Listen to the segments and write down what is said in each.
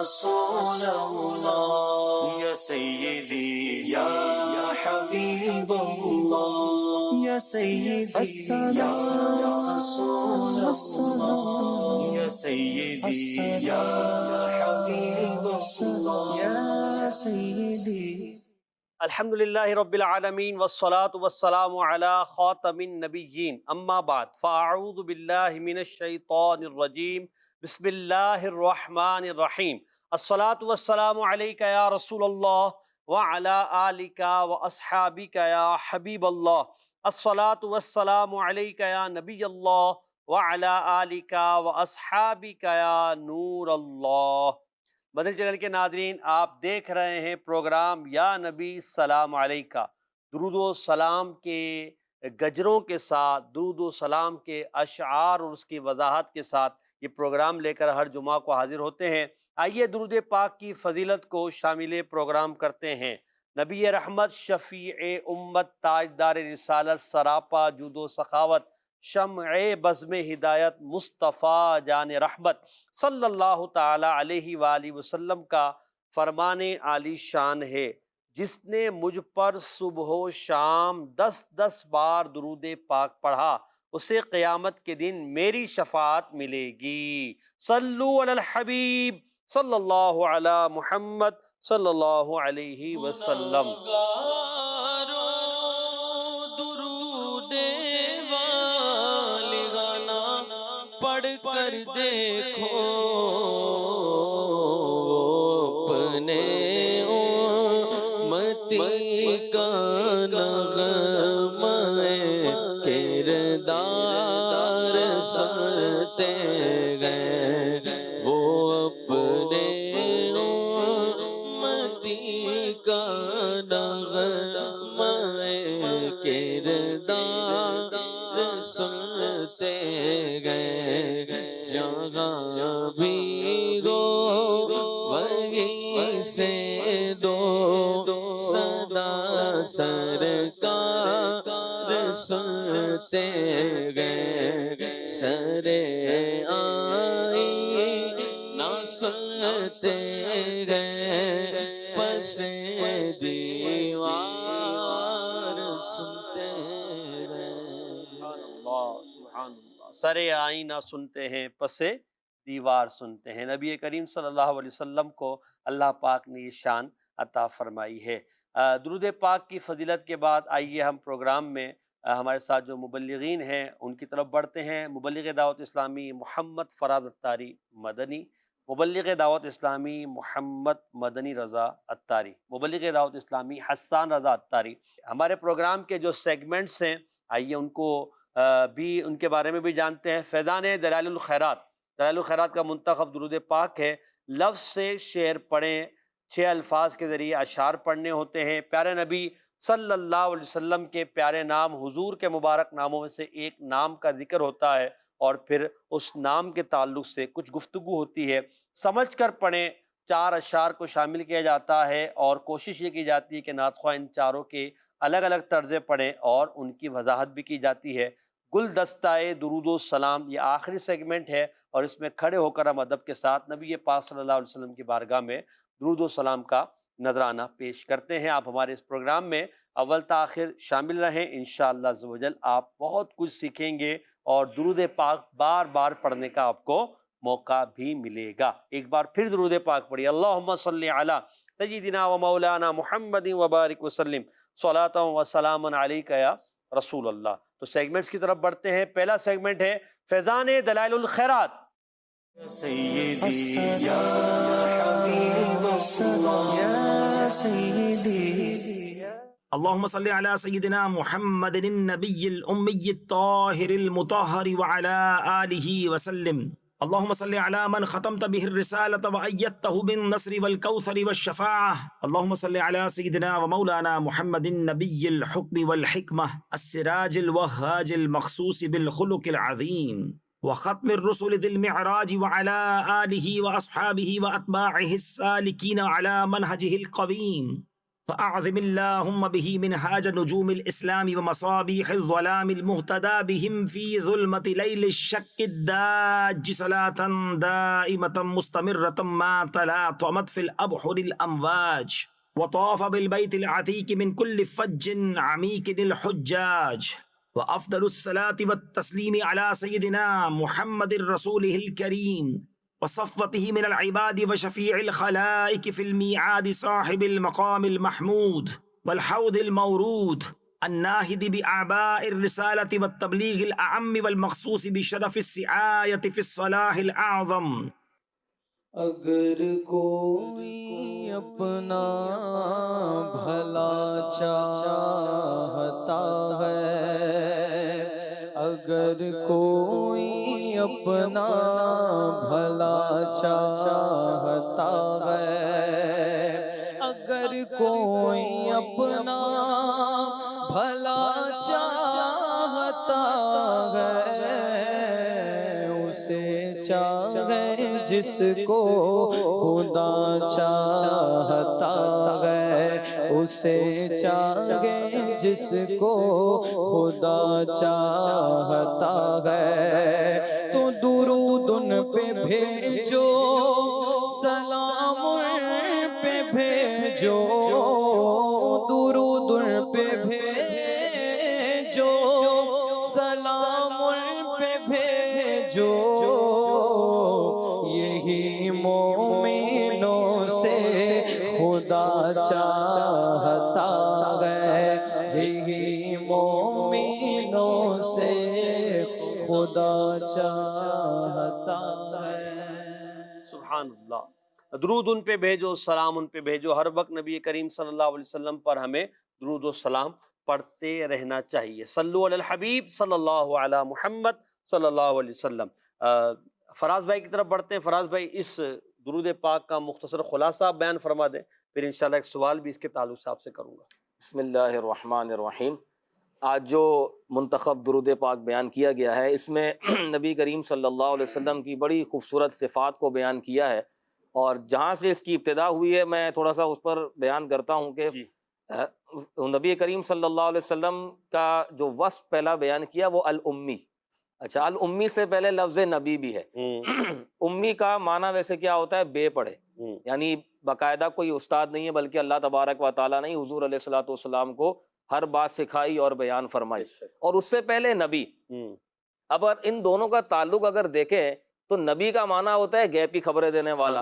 رسول اللہ یا سیدی یا حبیب اللہ یا سیدی یا رسول اللہ یا سیدی یا حبیب اللہ یا سیدی۔ الحمدللہ رب العالمین والصلاة والسلام علی خاتم النبیین، اما بعد فاعوذ باللہ من الشیطان الرجیم، بسم اللہ الرحمن الرحیم۔ الصلاة والسلام علیک یا رسول اللہ وعلی آلک واصحابک یا حبیب اللہ۔ الصلاة والسلام علیک یا نبی اللہ وعلی آلک واصحابک یا نور اللہ۔ مدنی چینل کے ناظرین، آپ دیکھ رہے ہیں پروگرام یا نبی سلام علیکہ، درود و سلام کے گجروں کے ساتھ، درود و سلام کے اشعار اور اس کی وضاحت کے ساتھ یہ پروگرام لے کر ہر جمعہ کو حاضر ہوتے ہیں۔ آئیے درود پاک کی فضیلت کو شامل پروگرام کرتے ہیں۔ نبی رحمت، شفیع امت، تاجدار رسالت، سراپا جود و سخاوت، شمع بزم ہدایت، مصطفیٰ جان رحمت صلی اللہ تعالی علیہ وآلہ وسلم کا فرمان عالی شان ہے، جس نے مجھ پر صبح و شام 10 بار درود پاک پڑھا، اسے قیامت کے دن میری شفاعت ملے گی۔ صلو علی الحبیب صلی اللہ علی محمد صلی اللہ علیہ وسلم۔ پڑھ کر دیکھو اپنے امتی کا نغمہ کردار سنتے گئے، وہ اپنے امتی کا نغمہ کردار سنتے گئے، جہاں بھی گو وہیں سے دو صدا سرکار سنتے گئے، سر آئی نہ سنتے گئے، پس دیوار سنتے گئے۔ سبحان اللہ، سر آئینہ سنتے ہیں، پس دیوار سنتے ہیں۔ نبی کریم صلی اللہ علیہ وسلم کو اللہ پاک نے یہ شان عطا فرمائی ہے۔ درود پاک کی فضیلت کے بعد آئیے ہم پروگرام میں ہمارے ساتھ جو مبلغین ہیں ان کی طرف بڑھتے ہیں۔ مبلغ دعوت اسلامی محمد فراز اتاری مدنی، مبلغ دعوت اسلامی محمد مدنی رضا اتاری، مبلغ دعوت اسلامی حسان رضا اتاری۔ ہمارے پروگرام کے جو سیگمنٹس ہیں، آئیے ان کو بھی ان کے بارے میں بھی جانتے ہیں۔ فیضان دلائل الخیرات، دلائل الخیرات کا منتخب درود پاک ہے۔ لفظ سے شعر پڑھیں، 6 الفاظ کے ذریعے اشعار پڑھنے ہوتے ہیں۔ پیارے نبی صلی اللہ علیہ وسلم کے پیارے نام، حضور کے مبارک ناموں میں سے ایک نام کا ذکر ہوتا ہے، اور پھر اس نام کے تعلق سے کچھ گفتگو ہوتی ہے۔ سمجھ کر پڑھیں، 4 اشعار کو شامل کیا جاتا ہے، اور کوشش یہ کی جاتی ہے کہ نعت خواہ ان چاروں کے الگ الگ طرزیں پڑھیں اور ان کی وضاحت بھی کی جاتی ہے۔ گلدستہ درود و سلام یہ آخری سیگمنٹ ہے، اور اس میں کھڑے ہو کر ہم ادب کے ساتھ نبی پاک صلی اللہ علیہ وسلم کی بارگاہ میں درود و سلام کا نذرانہ پیش کرتے ہیں۔ آپ ہمارے اس پروگرام میں اول تا آخر شامل رہیں، انشاءاللہ عز و جل آپ بہت کچھ سیکھیں گے، اور درود پاک بار بار پڑھنے کا آپ کو موقع بھی ملے گا۔ ایک بار پھر درود پاک پڑھیے، اللہم صلی علی سیدنا و مولانا محمد وبارک وسلم، صلاۃ و سلام علیک یا رسول اللہ۔ تو سیگمنٹس کی طرف بڑھتے ہیں۔ پہلا سیگمنٹ ہے فیضان دلائل الخیرات۔ سیدی یا حبیب اللہ یا سیدی۔ اللهم صل على سيدنا محمد النبي الأمي الطاهر المطهر وعلى آله وسلم. اللهم صل على من ختمت به الرسالة وأيدته بالنصر والكوثر والشفاعة. اللهم صل على سيدنا ومولانا محمد النبي الحكم والحكمة السراج الوهاج المخصوص بالخلق العظيم وختم الرسل ذي المعراج وعلى آله وأصحابه وأتباعه السالكين على منهجه القويم. فأعظم اللهم به منهاج نجوم الإسلام ومصابيح الظلام المهتدى بهم في ظلمة ليل الشك الداج صلاة دائمة مستمرة ما تلاطمت في الأبحر الأمواج وطاف بالبيت العتيق من كل فج عميق الحجاج. وأفضل الصلاة والتسليم على سيدنا محمد رسوله الكريم وصفوته من العباد وشفيع الخلائق في الميعاد صاحب المقام المحمود والحوض المورود الناهد بأعباء الرسالة والتبليغ الأعم والمخصوص بشرف السعاية في الصلاح الأعظم. اگر کوئی اپنا بھلا چاہتا ہے، اگر کوئی اپنا بھلا چاہتا ہے، اگر کوئی اپنا بھلا چاہتا ہے، اسے چاہے جس کو خدا چاہتا ہے، اسے چاہے جس کو خدا چاہتا ہے، تو درود ان پہ بھیجو، سلام ان پہ بھیجو، درود ان پہ بھیجو، سلام ان پہ بھیجو، یہی مومنوں سے خدا چاہتا ہے، یہی مومنوں سے خدا چاہتا ہے۔ سبحان اللہ۔ درود ان پہ بھیجو، سلام ان پہ بھیجو۔ ہر وقت نبی کریم صلی اللہ علیہ وسلم پر ہمیں درود و سلام پڑھتے رہنا چاہیے۔ صلو علی الحبیب صلی اللہ علی محمد صلی اللہ علیہ وسلم۔ فراز بھائی کی طرف بڑھتے ہیں۔ فراز بھائی اس درود پاک کا مختصر خلاصہ بیان فرما دیں، پھر انشاءاللہ ایک سوال بھی اس کے تعلق سے آپ سے کروں گا۔ بسم اللہ الرحمن الرحیم۔ آج جو منتخب درود پاک بیان کیا گیا ہے، اس میں نبی کریم صلی اللہ علیہ وسلم کی بڑی خوبصورت صفات کو بیان کیا ہے، اور جہاں سے اس کی ابتدا ہوئی ہے میں تھوڑا سا اس پر بیان کرتا ہوں کہ نبی کریم صلی اللہ علیہ وسلم کا جو وصف پہلا بیان کیا وہ الامی۔ اچھا، الامی سے پہلے لفظ نبی بھی ہے۔ امی کا معنی ویسے کیا ہوتا ہے؟ بے پڑھے، یعنی باقاعدہ کوئی استاد نہیں ہے، بلکہ اللہ تبارک و تعالیٰ نے حضور علیہ الصلوۃ والسلام کو ہر بات سکھائی اور بیان فرمائی، اور اس سے پہلے نبی۔ اب ان دونوں کا تعلق اگر دیکھیں تو نبی کا معنی ہوتا ہے غیب کی خبریں دینے والا،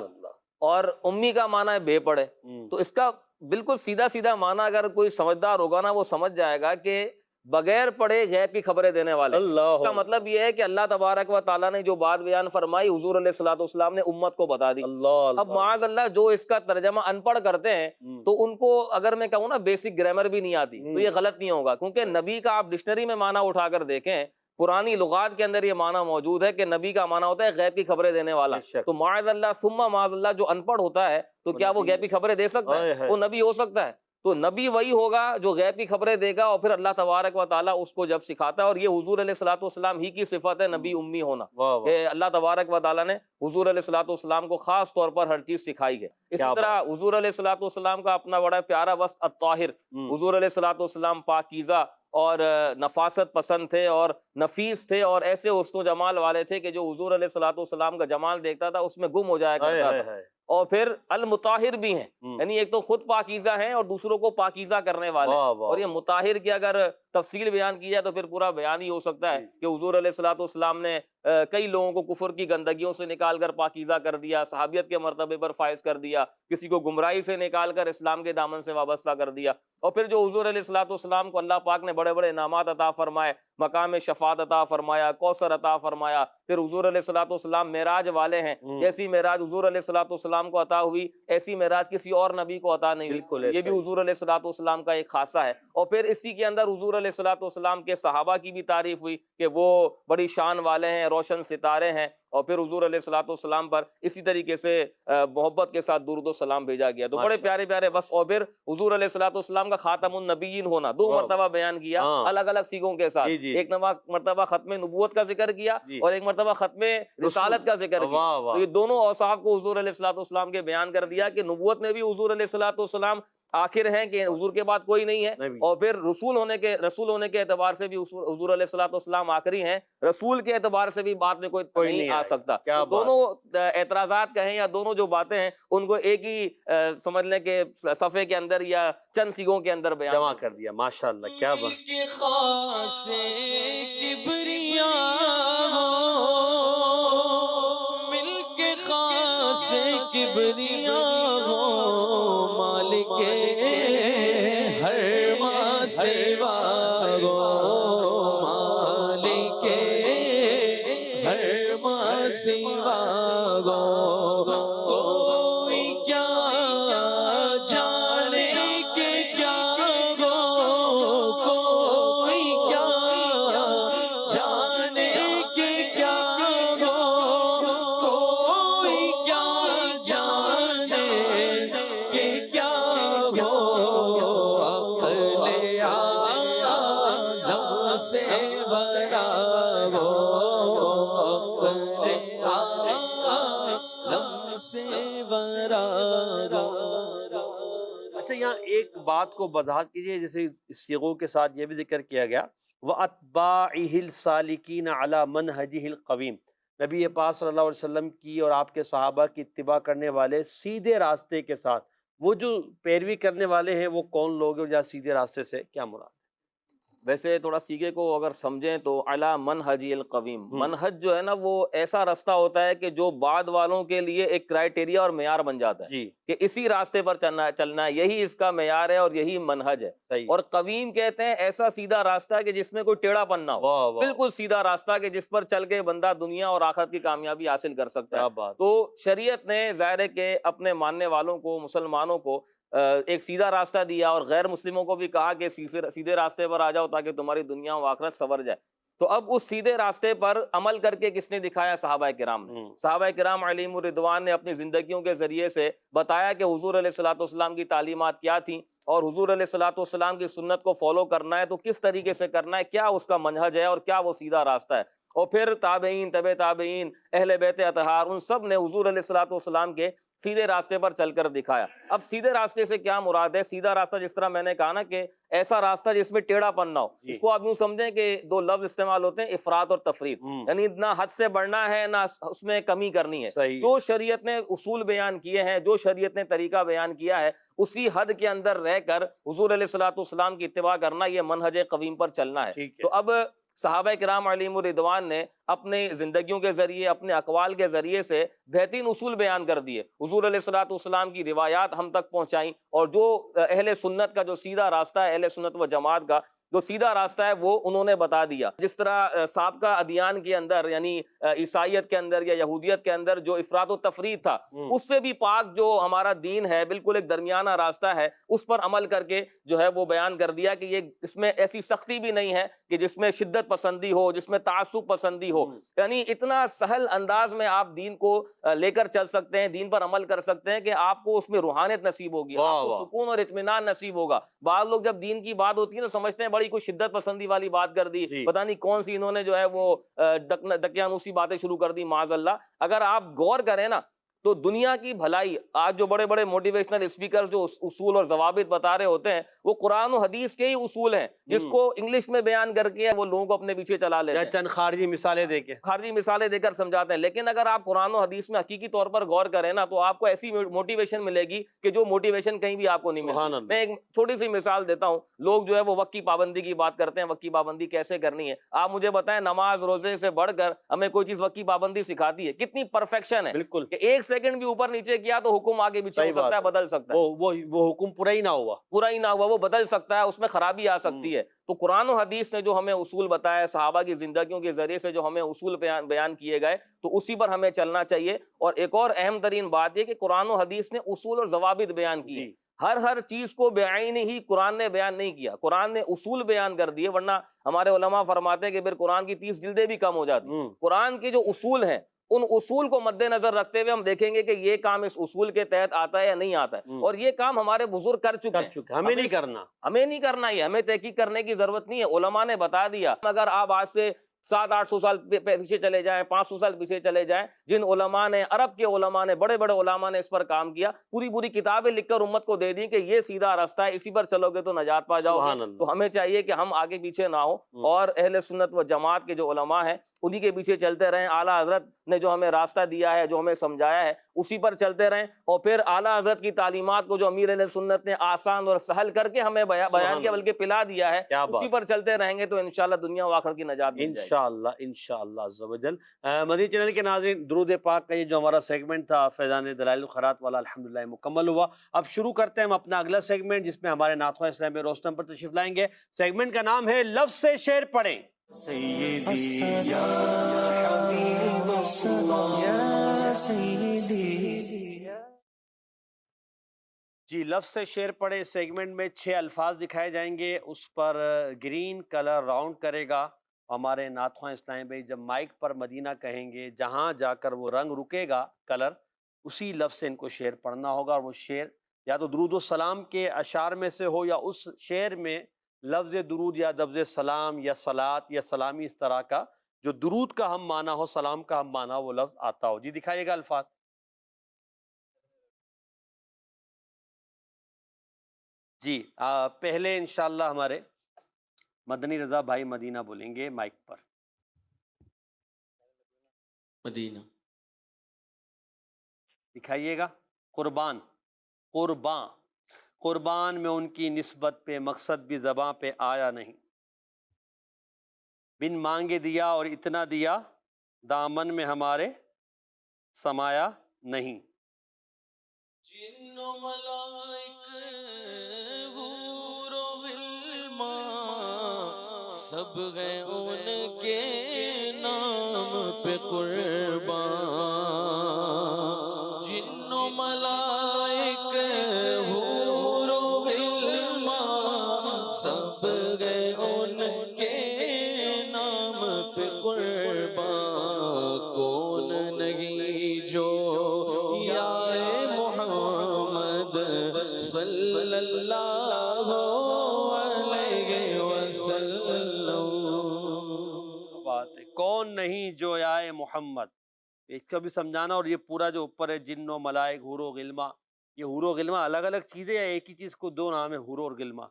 اور امی کا معنی ہے بے پڑھے۔ تو اس کا بالکل سیدھا سیدھا معنی اگر کوئی سمجھدار ہوگا نا، وہ سمجھ جائے گا کہ بغیر پڑھے غیب کی خبریں دینے والے۔ اس کا مطلب یہ ہے کہ اللہ تبارک و تعالیٰ نے جو بات بیان فرمائی حضور علیہ الصلوۃ والسلام نے امت کو بتا دی۔ اب معاذ اللہ جو اس کا ترجمہ ان پڑھ کرتے ہیں تو ان کو اگر میں کہوں نا بیسک گرامر بھی نہیں آتی تو یہ غلط نہیں ہوگا، کیونکہ نبی کا آپ ڈکشنری میں معنی اٹھا کر دیکھیں، پرانی لغات کے اندر یہ معنی موجود ہے کہ نبی کا معنی ہوتا ہے غیب کی خبریں دینے والا۔ تو معاذ اللہ ثم معاذ اللہ جو ان پڑھ ہوتا ہے تو کیا وہ غیب کی خبریں دے سکتا ہے؟ وہ نبی ہو سکتا ہے؟ تو نبی وہی ہوگا جو غیب کی خبریں دے گا، اور پھر اللہ تبارک و تعالیٰ اس کو جب سکھاتا ہے، اور یہ حضور علیہ الصلوۃ والسلام ہی کی صفت ہے نبی امی ہونا، کہ اللہ تبارک و تعالیٰ نے حضور علیہ الصلوۃ والسلام کو خاص طور پر ہر چیز سکھائی ہے۔ اسی طرح حضور علیہ الصلوۃ والسلام کا اپنا بڑا پیارا وصف الطاہر۔ حضور علیہ الصلوۃ والسلام پاکیزہ اور نفاست پسند تھے اور نفیس تھے، اور ایسے حسن و جمال والے تھے کہ جو حضور علیہ الصلوۃ والسلام کا جمال دیکھتا تھا اس میں گم ہو جایا کرتا تھا۔ اور پھر المطاہر بھی ہیں، یعنی ایک تو خود پاکیزہ ہیں اور دوسروں کو پاکیزہ کرنے والے۔ اور یہ مطاہر کی اگر تفصیل بیان کی جائے تو پھر پورا بیان ہی ہو سکتا ہے کہ حضور علیہ الصلوۃ والسلام نے کئی لوگوں کو کفر کی گندگیوں سے نکال کر پاکیزہ کر دیا، صحابیت کے مرتبے پر فائز کر دیا، کسی کو گمراہی سے نکال کر اسلام کے دامن سے وابستہ کر دیا۔ اور پھر جو حضور علیہ الصلوۃ والسلام کو اللہ پاک نے بڑے بڑے انعامات عطا فرمائے، مقام شفاعت عطا فرمایا، کوثر عطا فرمایا، پھر حضور علیہ الصلوۃ والسلام معراج والے ہیں، جیسی معراج حضور علیہ الصلوۃ والسلام کو عطا ہوئی ایسی معراج کسی اور نبی کو عطا نہیں ہوئی، یہ بھی حضور علیہ الصلوۃ والسلام کا ایک خاصہ ہے۔ اور پھر اسی کے اندر حضور علیہ الصلوۃ والسلام کے صحابہ کی بھی تعریف ہوئی کہ وہ بڑی شان والے ہیں، روشن ستارے ہیں، اور پھر حضور علیہ الصلوۃ والسلام پر اسی طریقے سے محبت کے ساتھ درود و سلام بھیجا گیا۔ تو بڑے پیارے پیارے بس۔ اور پھر حضور علیہ الصلوۃ والسلام کا خاتم النبیین ہونا 2 مرتبہ بیان کیا الگ الگ سیغوں کے ساتھ، ایک مرتبہ ختم نبوت کا ذکر کیا اور ایک مرتبہ ختم رسالت کا ذکر کیا۔ تو یہ دونوں اوصاف کو حضور علیہ الصلوۃ والسلام کے بیان کر دیا کہ نبوت میں بھی حضور علیہ الصلوۃ والسلام آخر ہیں کہ حضور کے بعد کوئی نہیں ہے، نبی۔ اور پھر رسول ہونے کے اعتبار سے بھی حضور علیہ الصلوۃ والسلام آخری ہیں، رسول کے اعتبار سے بھی بعد میں کوئی نہیں آ سکتا۔ کیا تو دونوں اعتراضات کہیں یا دونوں جو باتیں ہیں ان کو ایک ہی سمجھ لیں کہ صفحے کے اندر یا چند سیگوں کے اندر بیان جمع کر دیا، ماشاءاللہ کیا بات۔ کے خاص کبریا ہو، مل کے خاص کبریا ہو، مالک ہر ما سوا گو، مالک ہر ما سوا گو، کوئی کیا جانے کہ کیا گو، کوئی کیا جانے کہ کیا گو، کوئی کیا جانے کہ کیا گو، عقل عالم سے برا گو، عقل عالم سے برا گو۔ اچھا یہاں ایک بات کو وضاحت کیجیے، جیسے سیغوں کے ساتھ یہ بھی ذکر کیا گیا وَأَتْبَاعِهِ السَّالِكِينَ عَلَى مَنْهَجِهِ الْقَوِيمِ، نبی پاک صلی اللہ علیہ وسلم کی اور آپ کے صحابہ کی اتباع کرنے والے سیدھے راستے کے ساتھ، وہ جو پیروی کرنے والے ہیں وہ کون لوگ ہیں، یا سیدھے راستے سے کیا مراد؟ ویسے تھوڑا سیگے کو اگر سمجھیں تو علی منہج القویم، منہج جو ہے نا وہ ایسا راستہ ہوتا ہے کہ جو بعد والوں کے لیے ایک کرائٹیریا اور معیار بن جاتا ہے جی کہ اسی راستے پر چلنا ہے، یہی اس کا معیار ہے اور یہی منہج ہے۔ صحیح، اور قویم کہتے ہیں ایسا سیدھا راستہ کہ جس میں کوئی ٹیڑھا پن نہ ہو، واہ واہ، بالکل سیدھا راستہ کہ جس پر چل کے بندہ دنیا اور آخرت کی کامیابی حاصل کر سکتا کیا ہے۔ بات۔ تو شریعت نے ظاہر ہے کہ اپنے ماننے والوں کو، مسلمانوں کو ایک سیدھا راستہ دیا، اور غیر مسلموں کو بھی کہا کہ سیدھے راستے پر آ جاؤ تاکہ تمہاری دنیا و آخرت سنور جائے۔ تو اب اس سیدھے راستے پر عمل کر کے کس نے دکھایا؟ صحابہ کرام نے۔ صحابہ کرام علیہم الرضوان نے اپنی زندگیوں کے ذریعے سے بتایا کہ حضور علیہ الصلوۃ والسلام کی تعلیمات کیا تھیں، اور حضور علیہ الصلوۃ والسلام کی سنت کو فالو کرنا ہے تو کس طریقے سے کرنا ہے، کیا اس کا منہج ہے اور کیا وہ سیدھا راستہ ہے۔ اور پھر تابعین، تبع تابعین، اہل بیت اطہار، ان سب نے حضور علیہ الصلوۃ والسلام کے سیدھے راستے پر چل کر دکھایا۔ اب سیدھے راستے سے کیا مراد ہے؟ سیدھا راستہ جس طرح میں نے کہا نا کہ ایسا راستہ جس میں ٹیڑھا پن نہ ہو، اس کو آپ یوں سمجھیں کہ دو لفظ استعمال ہوتے ہیں، افراط اور تفریط، یعنی نہ حد سے بڑھنا ہے نہ اس میں کمی کرنی ہے۔ صحیح، جو شریعت نے اصول بیان کیے ہیں، جو شریعت نے طریقہ بیان کیا ہے، اسی حد کے اندر رہ کر حضور علیہ الصلوۃ والسلام کی اتباع کرنا، یہ منہج قویم پر چلنا ہے۔ ٹھیک ہے۔ تو اب صحابہ کرام علیہم الرضوان نے اپنے زندگیوں کے ذریعے، اپنے اقوال کے ذریعے سے بہترین اصول بیان کر دیے، حضور علیہ الصلوۃ والسلام کی روایات ہم تک پہنچائیں، اور جو اہل سنت کا جو سیدھا راستہ ہے، اہل سنت و جماعت کا جو سیدھا راستہ ہے، وہ انہوں نے بتا دیا۔ جس طرح سابقہ ادیان کے اندر، یعنی عیسائیت کے اندر یا یہودیت کے اندر جو افراط و تفریط تھا، اس سے بھی پاک جو ہمارا دین ہے، بالکل ایک درمیانہ راستہ ہے، اس پر عمل کر کے جو ہے وہ بیان کر دیا کہ یہ اس میں ایسی سختی بھی نہیں ہے کہ جس میں شدت پسندی ہو، جس میں تعصب پسندی ہو، یعنی اتنا سہل انداز میں آپ دین کو لے کر چل سکتے ہیں، دین پر عمل کر سکتے ہیں کہ آپ کو اس میں روحانیت نصیب ہوگی، آپ کو سکون اور اطمینان نصیب ہوگا۔ بعض لوگ جب دین کی بات ہوتی ہے تو سمجھتے ہیں بڑی کوئی شدت پسندی والی بات کر دی، پتہ نہیں کون سی انہوں نے جو ہے وہ دقیانوسی باتیں شروع کر دی، معاذ اللہ۔ اگر آپ غور کریں نا تو دنیا کی بھلائی، آج جو بڑے بڑے موٹیویشنل اسپیکر جو اصول اور ضوابط بتا رہے ہوتے ہیں، وہ قرآن و حدیث کے ہی اصول ہیں، جس کو انگلش میں بیان کر کے وہ لوگوں کو اپنے پیچھے چلا لیتے ہیں، چند خارجی مثالیں دے کے خارجی مثالیں دے کر سمجھاتے ہیں۔ لیکن اگر آپ قرآن و حدیث میں حقیقی طور پر غور کریں نا تو آپ کو ایسی موٹیویشن ملے گی کہ جو موٹیویشن کہیں بھی آپ کو نہیں ملتی۔ میں ایک چھوٹی سی مثال دیتا ہوں، لوگ جو ہے وہ وقت کی پابندی کی بات کرتے ہیں، وقت کی پابندی کیسے کرنی ہے۔ آپ مجھے بتائیں، نماز روزے سے بڑھ کر ہمیں کوئی چیز وقت کی پابندی سکھاتی ہے؟ کتنی پرفیکشن ہے، بالکل، کہ ایک سیکنڈ بھی اوپر نیچے کیا تو حکم آگے پیچھے ہو سکتا ہے، بدل سکتا ہے، وہ حکم پورا ہی نہ ہوا، پورا ہی نہ ہوا، وہ بدل سکتا ہے، اس میں خرابی آ سکتی ہے۔ تو قرآن و حدیث نے جو ہمیں اصول بتایا، صحابہ کی زندگیوں کے ذریعے سے جو ہمیں اصول بیان کیے گئے، تو اسی پر ہمیں چلنا چاہیے۔ اور ایک اور اہم ترین بات یہ کہ قرآن و حدیث نے اصول اور ضوابط بیان کیے، ہر چیز کو بعین ہی قرآن نے بیان نہیں کیا، قرآن نے اصول بیان کر دیے، ورنہ ہمارے علماء فرماتے ہیں کہ پھر قرآن کی 30 جلدیں بھی کم ہو جاتی۔ قرآن کے جو اصول ہیں، ان اصول کو مد نظر رکھتے ہوئے ہم دیکھیں گے کہ یہ کام اس اصول کے تحت آتا ہے یا نہیں آتا ہے، اور یہ کام ہمارے بزرگ کر چکے ہیں، ہمیں نہیں کرنا، ہمیں نہیں کرنا، یہ ہمیں تحقیق کرنے کی ضرورت نہیں ہے، علماء نے بتا دیا۔ اگر آپ آج سے 700-800 سال پیچھے چلے جائیں، 500 سال پیچھے چلے جائیں، جن علماء نے، عرب کے علماء نے، بڑے بڑے علماء نے اس پر کام کیا، پوری کتابیں لکھ کر امت کو دے دی کہ یہ سیدھا راستہ ہے، اسی پر چلو گے تو نجات پا جاؤ سبحان گے۔ اللہ۔ تو ہمیں چاہیے کہ ہم آگے پیچھے نہ ہوں اور اہل سنت و جماعت کے جو علماء ہیں انہی کے پیچھے چلتے رہیں۔ اعلیٰ حضرت نے جو ہمیں راستہ دیا ہے، جو ہمیں سمجھایا ہے، اسی پر چلتے رہیں، اور پھر اعلیٰ حضرت کی تعلیمات کو جو امیر اہل سنت نے آسان اور سہل کر کے ہمیں بیان کیا، بلکہ پلا دیا ہے، کیا اسی بات، پر چلتے رہیں گے تو انشاءاللہ دنیا و آخرت کی نجات مل جائے گی۔ انشاءاللہ عز و جل۔ مدنی چینل کے ناظرین، درود پاک کا یہ جو ہمارا سیگمنٹ تھا فیضان دلائل الخیرات والا، الحمدللہ مکمل ہوا۔ اب شروع کرتے ہیں ہم اپنا اگلا سیگمنٹ، جس میں ہمارے نعت خواہ اسلام روستم پر تشریف لائیں گے۔ سیگمنٹ کا نام ہے لفظ سے شعر پڑھیں۔ سیدی یا حبیب اللہ یا سیدی۔ جی، لفظ سے شعر پڑھیں سیگمنٹ میں 6 الفاظ دکھائے جائیں گے، اس پر گرین کلر راؤنڈ کرے گا ہمارے نعت خواہ اسلام بھائی۔ جب مائک پر مدینہ کہیں گے، جہاں جا کر وہ رنگ رکے گا کلر، اسی لفظ سے ان کو شعر پڑھنا ہوگا، اور وہ شعر یا تو درود و سلام کے اشعار میں سے ہو، یا اس شعر میں لفظ درود یا لفظ سلام یا صلات یا سلامی، اس طرح کا جو درود کا ہم معنی ہو، سلام کا ہم معنی، وہ لفظ آتا ہو۔ جی دکھائیے گا الفاظ۔ جی پہلے انشاءاللہ ہمارے مدنی رضا بھائی مدینہ بولیں گے مائک پر۔ مدینہ۔ دکھائیے گا۔ قربان، قربان، قربان میں ان کی نسبت پہ مقصد بھی زباں پہ آیا نہیں، بن مانگے دیا اور اتنا دیا، دامن میں ہمارے سمایا نہیں۔ جن و ملائک حور و غلمان سب ہیں ان کے نام پہ قربان۔ جن و ملائک حور و غلمان سب ہیں ان کے نام پہ قربان۔ کون نہیں جو یا محمد صلی اللہ علیہ وسلم۔ بات ہے، کون نہیں جو آئے محمد، اس کا بھی سمجھانا۔ اور یہ پورا جو اوپر ہے جن و ملائک حور و غلما، یہ حور و غلما الگ الگ چیزیں یا ایک ہی چیز کو دو نام ہے، حور اور غلما؟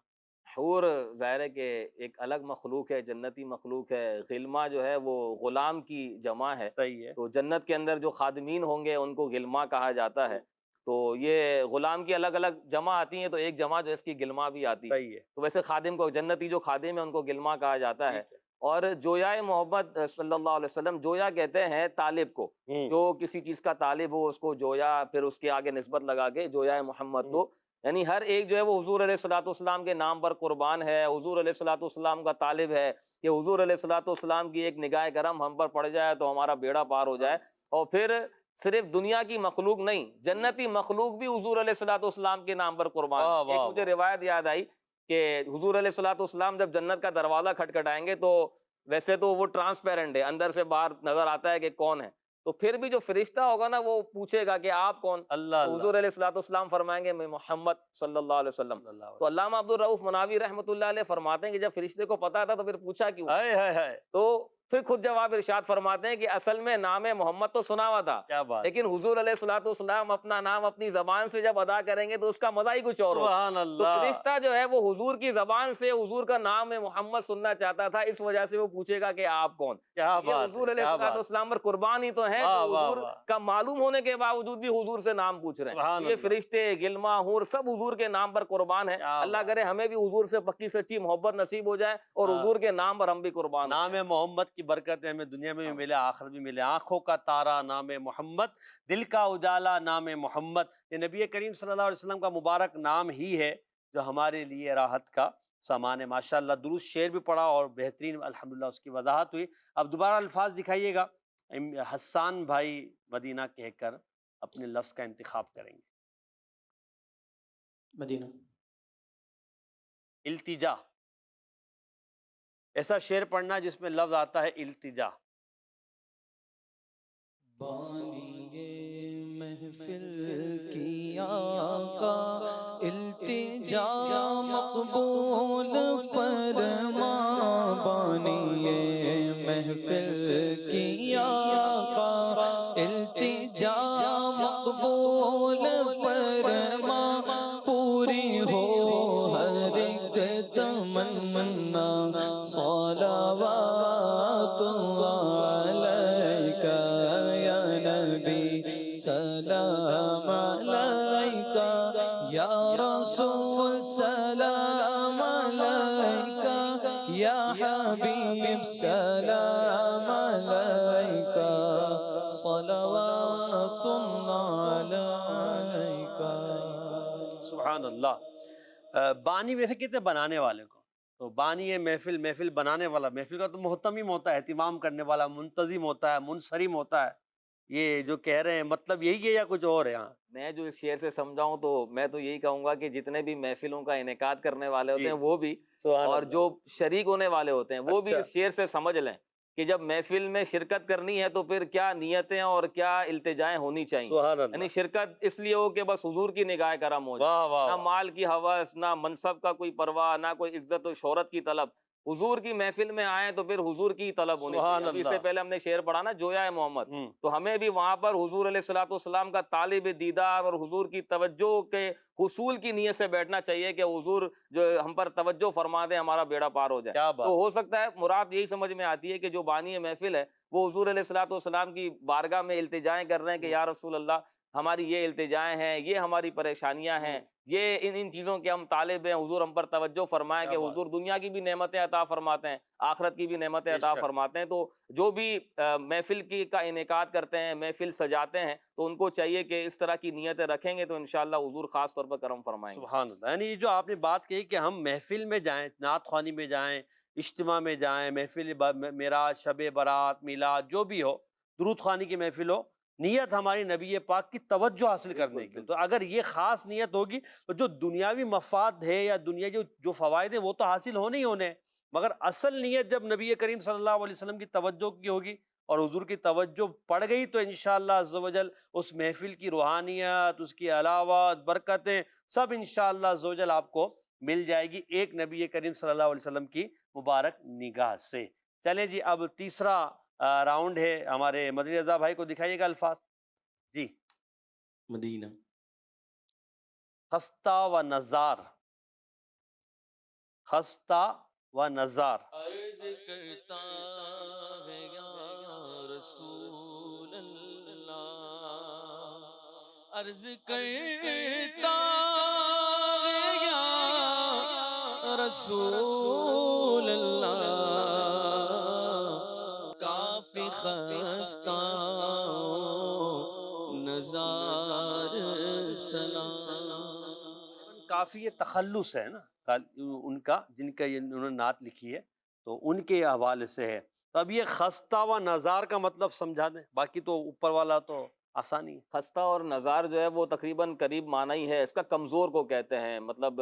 حور ظاہر ہے کہ ایک الگ مخلوق ہے، جنتی مخلوق ہے۔ غلما جو ہے وہ غلام کی جمع ہے، صحیح ہے۔ تو جنت کے اندر جو خادمین ہوں گے ان کو غلما کہا جاتا ہے۔ تو یہ غلام کی الگ الگ جمع آتی ہیں، تو ایک جمع جو ہے اس کی غلما بھی آتی ہے۔ صحیح ہے۔ تو ویسے خادم کو، جنتی جو خادم ہے ان کو غلما کہا جاتا ہے۔ اور جویائے محمد صلی اللہ علیہ وسلم، جویا کہتے ہیں طالب کو، جو کسی چیز کا طالب ہو اس کو جویا، پھر اس کے آگے نسبت لگا کے جویائے محمد کو، یعنی ہر ایک جو ہے وہ حضور علیہ الصلوۃ والسلام کے نام پر قربان ہے، حضور علیہ الصلوۃ والسلام کا طالب ہے، کہ حضور علیہ الصلوۃ والسلام کی ایک نگاہ کرم ہم پر پڑ جائے تو ہمارا بیڑا پار ہو جائے۔ اور پھر صرف دنیا کی مخلوق نہیں، جنتی مخلوق بھی حضور علیہ الصلوۃ والسلام کے نام پر قربان ہے۔ ایک مجھے روایت یاد آئی کہ حضور علیہ الصلوۃ والسلام جب جنت کا دروازہ کھٹکھٹائیں گے تو ویسے تو وہ ٹرانسپیرنٹ ہے، اندر سے باہر نظر آتا ہے کہ کون ہے، تو پھر بھی جو فرشتہ ہوگا نا وہ پوچھے گا کہ آپ کون؟ اللہ تو حضور علیہ الصلوۃ والسلام فرمائیں گے میں محمد صلی اللہ علیہ وسلم۔ تو علامہ عبدالرؤف مناوی رحمۃ اللہ علیہ فرماتے ہیں کہ جب فرشتے کو پتا تھا تو پھر پوچھا کیوں؟ تو پھر خود جواب ارشاد فرماتے ہیں کہ اصل میں نام محمد تو سنا ہوا تھا، کیا بات، لیکن حضور علیہ الصلوۃ والسلام اپنا نام اپنی زبان سے جب ادا کریں گے تو اس کا مزہ ہی کچھ اور ہوگا۔ سبحان تو اللہ، فرشتہ جو ہے وہ حضور کی زبان سے حضور کا نام محمد سننا چاہتا تھا، اس وجہ سے وہ پوچھے گا کہ آپ کون؟ کیا یہ بات، حضور علیہ الصلوۃ والسلام پر قربان ہی تو ہیں، جو حضور کا معلوم ہونے کے باوجود بھی حضور سے نام پوچھ رہے ہیں۔ یہ فرشتے، غلما، حور سب حضور کے نام پر قربان ہیں۔ اللہ کرے ہمیں بھی حضور سے پکی سچی محبت نصیب ہو جائے اور حضور کے نام پر ہم بھی قربان ہوں۔ نام محمد کی برکت ہمیں دنیا میں بھی ملے، آخرت بھی ملے۔ آنکھوں کا تارا نام محمد، دل کا اجالا نام محمد، یہ نبی کریم صلی اللہ علیہ وسلم کا مبارک نام ہی ہے جو ہمارے لیے راحت کا سامان ہے۔ ماشاءاللہ درود شعر بھی پڑھا اور بہترین الحمدللہ اس کی وضاحت ہوئی۔ اب دوبارہ الفاظ دکھائیے گا، حسان بھائی مدینہ کہہ کر اپنے لفظ کا انتخاب کریں گے۔ مدینہ۔ التجا، ایسا شعر پڑھنا جس میں لفظ آتا ہے التجا۔ بانی محفل کی آقا التجا مقبول فرما، بانی محفل قبول فرما پوری ہو ہر ایک تمنا صلوات اللہ علیکہ یا نبی سلام علیکہ یا رسول سلام علیکہ یا حبیب سلام علیکہ صلوات اللہ علیکہ۔ سبحان اللہ۔ بانی ویسے کہتے ہیں بنانے والے کو، تو بانی ہے محفل بنانے والا، محفل کا تو محتمم ہوتا ہے، اہتمام کرنے والا، منتظم ہوتا ہے، منصرم ہوتا ہے۔ یہ جو کہہ رہے ہیں مطلب یہی ہے یا کچھ اور ہے؟ ہاں میں جو اس شعر سے سمجھاؤں تو میں تو یہی کہوں گا کہ جتنے بھی محفلوں کا انعقاد کرنے والے ہوتے ہیں وہ بھی، اور جو شریک ہونے والے ہوتے ہیں وہ بھی اس شعر سے سمجھ لیں کہ جب محفل میں شرکت کرنی ہے تو پھر کیا نیتیں اور کیا التجائیں ہونی چاہیے۔ یعنی شرکت اس لیے ہو کہ بس حضور کی نگاہ کرم ہو جائے، نہ مال کی ہوس، نہ منصب کا کوئی پرواہ، نہ کوئی عزت و شہرت کی طلب۔ حضور کی محفل میں آئیں تو پھر حضور کی طلب ہونی چاہیے۔ ابھی اس سے پہلے ہم نے شعر پڑھا نا جویا ہے محمد، تو ہمیں بھی وہاں پر حضور علیہ الصلوۃ والسلام کا طالب دیدار اور حضور کی توجہ کے حصول کی نیت سے بیٹھنا چاہیے کہ حضور جو ہم پر توجہ فرما دیں، ہمارا بیڑا پار ہو جائے۔ تو ہو سکتا ہے مراد یہی سمجھ میں آتی ہے کہ جو بانی محفل ہے وہ حضور علیہ الصلوۃ والسلام کی بارگاہ میں التجائیں کر رہے ہیں کہ یا رسول اللہ ہماری یہ التجائیں ہیں، یہ ہماری پریشانیاں ہیں، یہ ان چیزوں کے ہم طالب ہیں، حضور ہم پر توجہ فرمائیں کہ حضور دنیا کی بھی نعمتیں عطا فرماتے ہیں، آخرت کی بھی نعمتیں عطا فرماتے ہیں۔ تو جو بھی محفل کی کا انعقاد کرتے ہیں، محفل سجاتے ہیں، تو ان کو چاہیے کہ اس طرح کی نیتیں رکھیں گے تو انشاءاللہ حضور خاص طور پر کرم فرمائیں گے۔ سبحان اللہ۔ یعنی جو آپ نے بات کہی کہ ہم محفل میں جائیں، نعت خوانی میں جائیں، اجتماع میں جائیں، محفل معراج، شب برات، میلاد، جو بھی ہو، درود خوانی کی محفل ہو، نیت ہماری نبی پاک کی توجہ حاصل کرنے کی۔ تو اگر یہ خاص نیت ہوگی تو جو دنیاوی مفاد ہے یا دنیا جو فوائد ہیں وہ تو حاصل ہونے ہی ہونے ہیں، مگر اصل نیت جب نبی کریم صلی اللہ علیہ وسلم کی توجہ کی ہوگی اور حضور کی توجہ پڑ گئی تو انشاءاللہ عز و جل اس محفل کی روحانیت، اس کی علاوات، برکتیں سب انشاءاللہ عز و جل آپ کو مل جائے گی ایک نبی کریم صلی اللہ علیہ وسلم کی مبارک نگاہ سے۔ چلیں جی، اب تیسرا راؤنڈ ہے، ہمارے مدنی رضا بھائی کو دکھائیے گا الفاظ جی۔ مدینہ خستہ و نزار، خستہ و نزار۔ عرض کرتا ہے یا رسول اللہ، عرض کرتا ہے یا رسول اللہ، کافی خستہ نزار سلام۔ کافی یہ تخلص ہے نا ان کا، جن کا انہوں نے نعت لکھی ہے تو ان کے حوالے سے ہے۔ تو اب یہ خستہ و نزار کا مطلب سمجھا دیں، باقی تو اوپر والا تو آسانی ہے۔ خستہ اور نزار جو ہے وہ تقریباً قریب معنی ہی ہے، اس کا کمزور کو کہتے ہیں، مطلب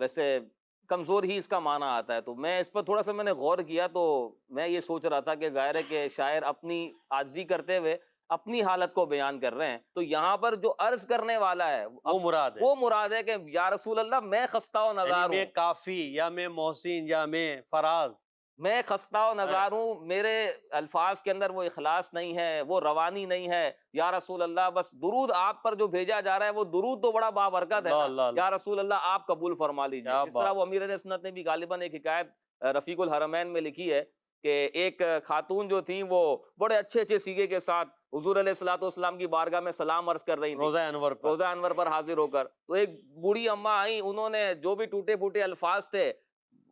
ویسے کمزور ہی اس کا معنی آتا ہے۔ تو میں اس پر تھوڑا سا میں نے غور کیا تو میں یہ سوچ رہا تھا کہ ظاہر ہے کہ شاعر اپنی عاجزی کرتے ہوئے اپنی حالت کو بیان کر رہے ہیں، تو یہاں پر جو عرض کرنے والا ہے وہ مراد ہے کہ یا رسول اللہ میں خستہ و نزار یعنی میں ہوں، کافی یا میں محسن یا میں فراز، میں خستہ و نزار ہوں، میرے الفاظ کے اندر وہ اخلاص نہیں ہے، وہ روانی نہیں ہے۔ یا رسول اللہ بس درود آپ پر جو بھیجا جا رہا ہے وہ درود تو بڑا بابرکت ہے نا، یا رسول اللہ آپ قبول فرما لیجیے۔ اس طرح وہ امیر سنت نے بھی غالباً ایک حکایت رفیق الحرمین میں لکھی ہے کہ ایک خاتون جو تھیں وہ بڑے اچھے اچھے سیگے کے ساتھ حضور علیہ الصلوۃ والسلام کی بارگاہ میں سلام عرض کر رہی تھیں، روزہ انور پر حاضر ہو کر۔ تو ایک بوڑھی اماں آئیں، انہوں نے جو بھی ٹوٹے پھوٹے الفاظ تھے،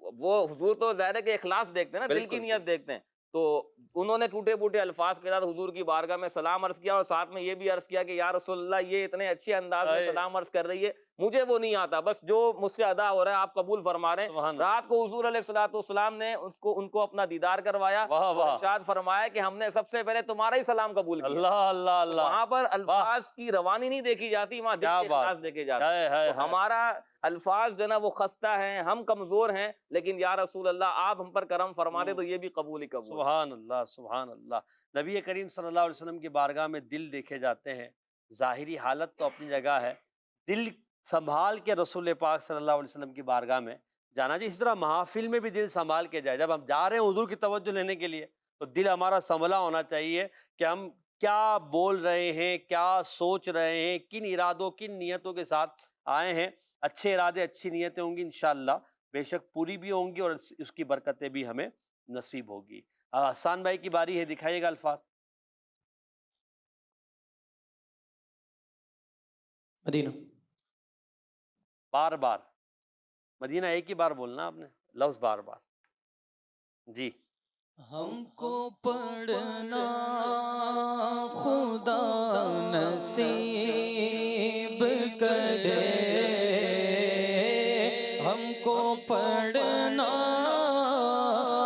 وہ حضور تو ظاہر ہے کہ اخلاص دیکھتے ہیں نا، دل کی نیت دیکھتے ہیں، تو انہوں نے ٹوٹے پھوٹے الفاظ کے ساتھ حضور کی بارگاہ میں سلام عرض کیا اور ساتھ میں یہ بھی عرض کیا کہ یا رسول اللہ یہ اتنے اچھے انداز میں سلام عرض کر رہی ہے، مجھے وہ نہیں آتا، بس جو مجھ سے ادا ہو رہا ہے آپ قبول فرما رہے ہیں۔ رات کو حضور علیہ الصلوۃ والسلام نے ان کو اپنا دیدار کروایا اور ارشاد فرمایا کہ ہم نے سب سے پہلے تمہارا ہی سلام قبول کیا۔ اللہ اللہ اللہ۔ وہاں پر الفاظ کی روانی نہیں دیکھی جاتی، وہاں دل کے اخلاص دیکھے جاتے ہیں۔ تو ہمارا الفاظ جو نا وہ خستہ ہیں، ہم کمزور ہیں، لیکن یا رسول اللہ آپ ہم پر کرم فرما دے تو یہ بھی قبول ہی قبول۔ سبحان اللہ سبحان اللہ۔ نبی کریم صلی اللہ علیہ وسلم کی بارگاہ میں دل دیکھے جاتے ہیں، ظاہری حالت تو اپنی جگہ ہے، دل سنبھال کے رسول پاک صلی اللہ علیہ وسلم کی بارگاہ میں جانا چاہیے۔ اسی طرح محافل میں بھی دل سنبھال کے جائے، جب ہم جا رہے ہیں حضور کی توجہ لینے کے لیے تو دل ہمارا سنبھلا ہونا چاہیے کہ ہم کیا بول رہے ہیں، کیا سوچ رہے ہیں، کن ارادوں کن نیتوں کے ساتھ آئے ہیں. اچھے ارادے اچھی نیتیں ہوں گی انشاءاللہ بے شک پوری بھی ہوں گی اور اس کی برکتیں بھی ہمیں نصیب ہوگی. حسان بھائی کی باری ہے، دکھائیے گا الفاظ. مدینہ. بار بار مدینہ ایک ہی بار بولنا آپ نے، لفظ بار بار. جی. ہم کو پڑھنا خدا نصیب کرے، ہم کو پڑھنا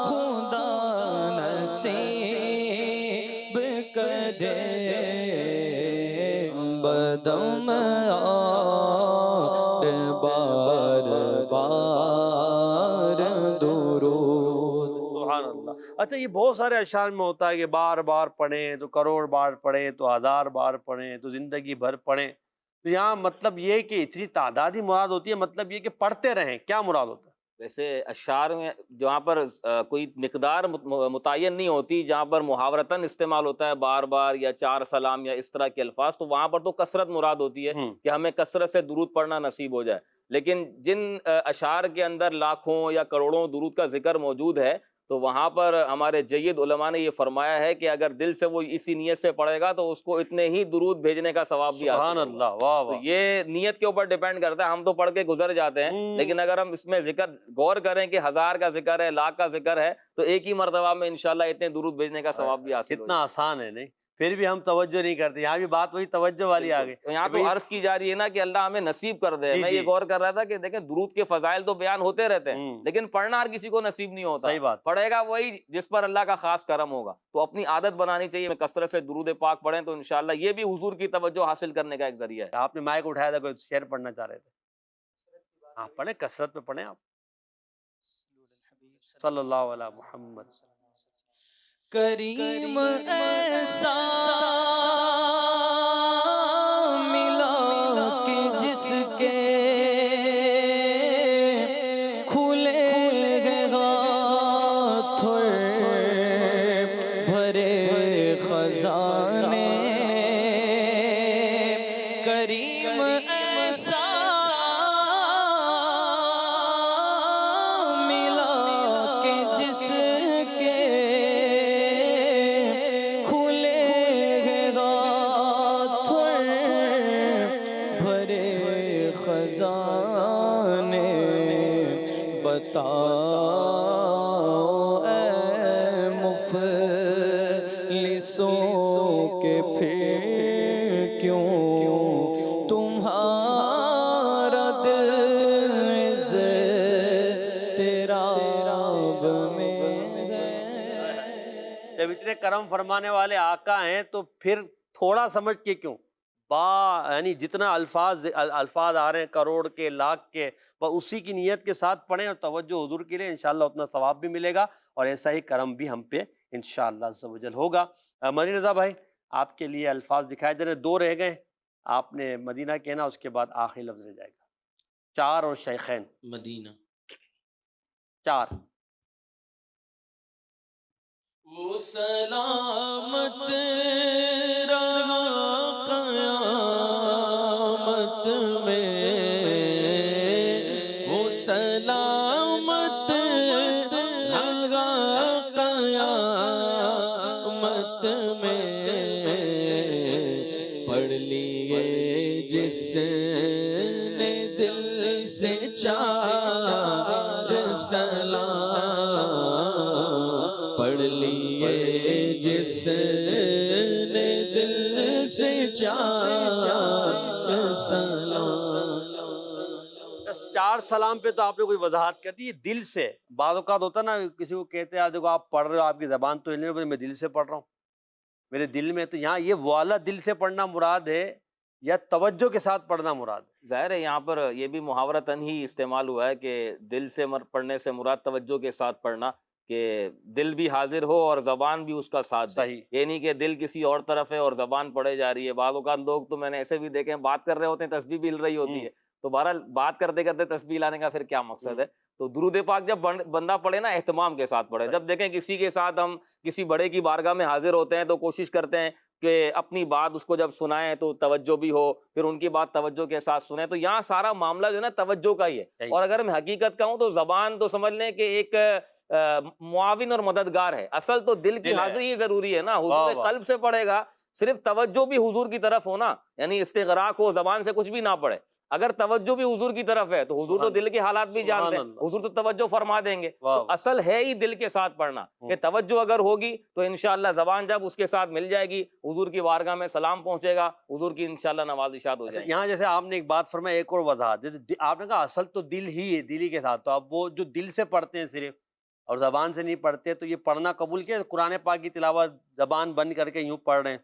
خدا نصیب کرے، بدم بار بار درود. سبحان اللہ. اچھا یہ بہت سارے اشعار میں ہوتا ہے کہ بار بار پڑھیں تو کروڑ بار پڑھیں تو ہزار بار پڑھیں تو زندگی بھر پڑھیں. تو یہاں مطلب یہ کہ اتنی تعداد ہی مراد ہوتی ہے، مطلب یہ کہ پڑھتے رہیں، کیا مراد ہوتا ہے؟ ویسے اشعار میں جہاں پر کوئی مقدار متعین نہیں ہوتی، جہاں پر محاورتاً استعمال ہوتا ہے بار بار یا چار سلام یا اس طرح کے الفاظ، تو وہاں پر تو کثرت مراد ہوتی ہے کہ ہمیں کثرت سے درود پڑھنا نصیب ہو جائے. لیکن جن اشعار کے اندر لاکھوں یا کروڑوں درود کا ذکر موجود ہے تو وہاں پر ہمارے جید علماء نے یہ فرمایا ہے کہ اگر دل سے وہ اسی نیت سے پڑھے گا تو اس کو اتنے ہی درود بھیجنے کا ثواب بھی حاصل سبحان ہوگا. اللہ. واہ تو واہ. یہ نیت کے اوپر ڈیپینڈ کرتا ہے. ہم تو پڑھ کے گزر جاتے ہیں، لیکن اگر ہم اس میں ذکر غور کریں کہ 1000 کا ذکر ہے، لاکھ کا ذکر ہے، تو ایک ہی مرتبہ میں انشاءاللہ اتنے درود بھیجنے کا ثواب بھی حاصل ہوگا. کتنا آسان ہے. نہیں پھر بھی ہم توجہ نہیں کرتے. یہاں بھی بات وہی توجہ والی آ گئی. یہاں تو عرض کی جا رہی ہے نا کہ اللہ ہمیں نصیب کر دے. میں یہ غور کر رہا تھا کہ دیکھیں درود کے فضائل تو بیان ہوتے رہتے ہیں، لیکن پڑھنا ہر کسی کو نصیب نہیں ہوتا. صحیح بات. پڑھے گا وہی جس پر اللہ کا خاص کرم ہوگا. تو اپنی عادت بنانی چاہیے کثرت سے درود پاک پڑھیں، تو انشاءاللہ یہ بھی حضور کی توجہ حاصل کرنے کا ایک ذریعہ ہے. آپ نے مائک اٹھایا تھا، کوئی شعر پڑھنا چاہ رہے تھے. ہاں پڑھیں، کثرت پہ پڑھیں آپ. صلی اللہ علیہ محمد. کریم ایسا ملا کہ جس کے کھلے ہاتھ بھرے خزانے. کریم ایسا ملا کہ جس کے بتاؤ اے مفلسوں کے پھر کیوں تمہارا دل تیرا رب میں ہے. جب اتنے کرم فرمانے والے آقا ہیں تو پھر تھوڑا سمجھ کے کیوں یعنی جتنا الفاظ آ رہے ہیں کروڑ کے لاکھ کے، وہ اسی کی نیت کے ساتھ پڑھیں اور توجہ حضور کے لیے، انشاءاللہ اتنا ثواب بھی ملے گا اور ایسا ہی کرم بھی ہم پہ انشاءاللہ عز و جل ہوگا. مدنی رضا بھائی آپ کے لیے الفاظ دکھائے دے رہے، 2 رہ گئے. آپ نے مدینہ کہنا، اس کے بعد آخری لفظ رہ جائے گا. 4 اور شیخین. مدینہ. 4. وہ سلامت رہا قیامت میں، وہ سلامت رہا قیامت میں. پڑھ لیے جس نے دل سے 4 سلام، پڑھ لیے جس نے دل سے 4 سلام. 4 سلام پہ تو آپ نے کوئی وضاحت کر دی. یہ دل سے بعض اوقات ہوتا نا، کسی کو کہتے ہیں دیکھو آپ پڑھ رہے ہو، آپ کی زبان تو ہل رہی ہے، میں دل سے پڑھ رہا ہوں، میرے دل میں. تو یہاں یہ والا دل سے پڑھنا مراد ہے یا توجہ کے ساتھ پڑھنا مراد ہے؟ ظاہر ہے یہاں پر یہ بھی محاورتاً ہی استعمال ہوا ہے کہ دل سے پڑھنے سے مراد توجہ کے ساتھ پڑھنا، کہ دل بھی حاضر ہو اور زبان بھی اس کا ساتھ دے. صحیح. یہ نہیں کہ دل کسی اور طرف ہے اور زبان پڑھے جا رہی ہے. بعض اوقات لوگ تو میں نے ایسے بھی دیکھے ہیں بات کر رہے ہوتے ہیں، تسبیح بھی ہل رہی ہوتی ہے. تو بہرحال بات کرتے کرتے تسبیح لانے کا پھر کیا مقصد ہے؟ تو درود پاک جب بندہ پڑھے نا اہتمام کے ساتھ پڑھے. جب دیکھیں کسی کے ساتھ ہم کسی بڑے کی بارگاہ میں حاضر ہوتے ہیں تو کوشش کرتے ہیں کہ اپنی بات اس کو جب سنائیں تو توجہ بھی ہو، پھر ان کی بات توجہ کے ساتھ سنیں. تو یہاں سارا معاملہ جو ہے نا توجہ کا ہی ہے. اور اگر میں حقیقت کہوں تو زبان تو سمجھ لیں کہ ایک معاون اور مددگار ہے. اصل تو دل کی حاضری ہی ضروری ہے نا. حضور قلب سے پڑھے گا، صرف توجہ بھی حضور کی طرف ہونا، یعنی استغراق ہو، زبان سے کچھ بھی نہ پڑے. اگر توجہ بھی حضور کی طرف ہے تو حضور تو دل کے حالات بھی جانتے ہیں، حضور تو توجہ فرما دیں گے. تو اصل ہے ہی دل کے ساتھ پڑھنا کہ توجہ اگر ہوگی تو انشاءاللہ زبان جب اس کے ساتھ مل جائے گی، حضور کی بارگاہ میں سلام پہنچے گا، حضور کی انشاءاللہ نوازشات ہو جائیں گی. یہاں جیسے آپ نے ایک بات فرمائی، ایک اور وضاحت، جیسے آپ نے کہا اصل تو دل ہی ہے، دل ہی کے ساتھ. تو اب وہ جو دل سے پڑھتے ہیں صرف اور زبان سے نہیں پڑھتے، تو یہ پڑھنا قبول کیا؟ قرآن پاک کی تلاوت زبان بند کر کے یوں پڑھ رہے ہیں،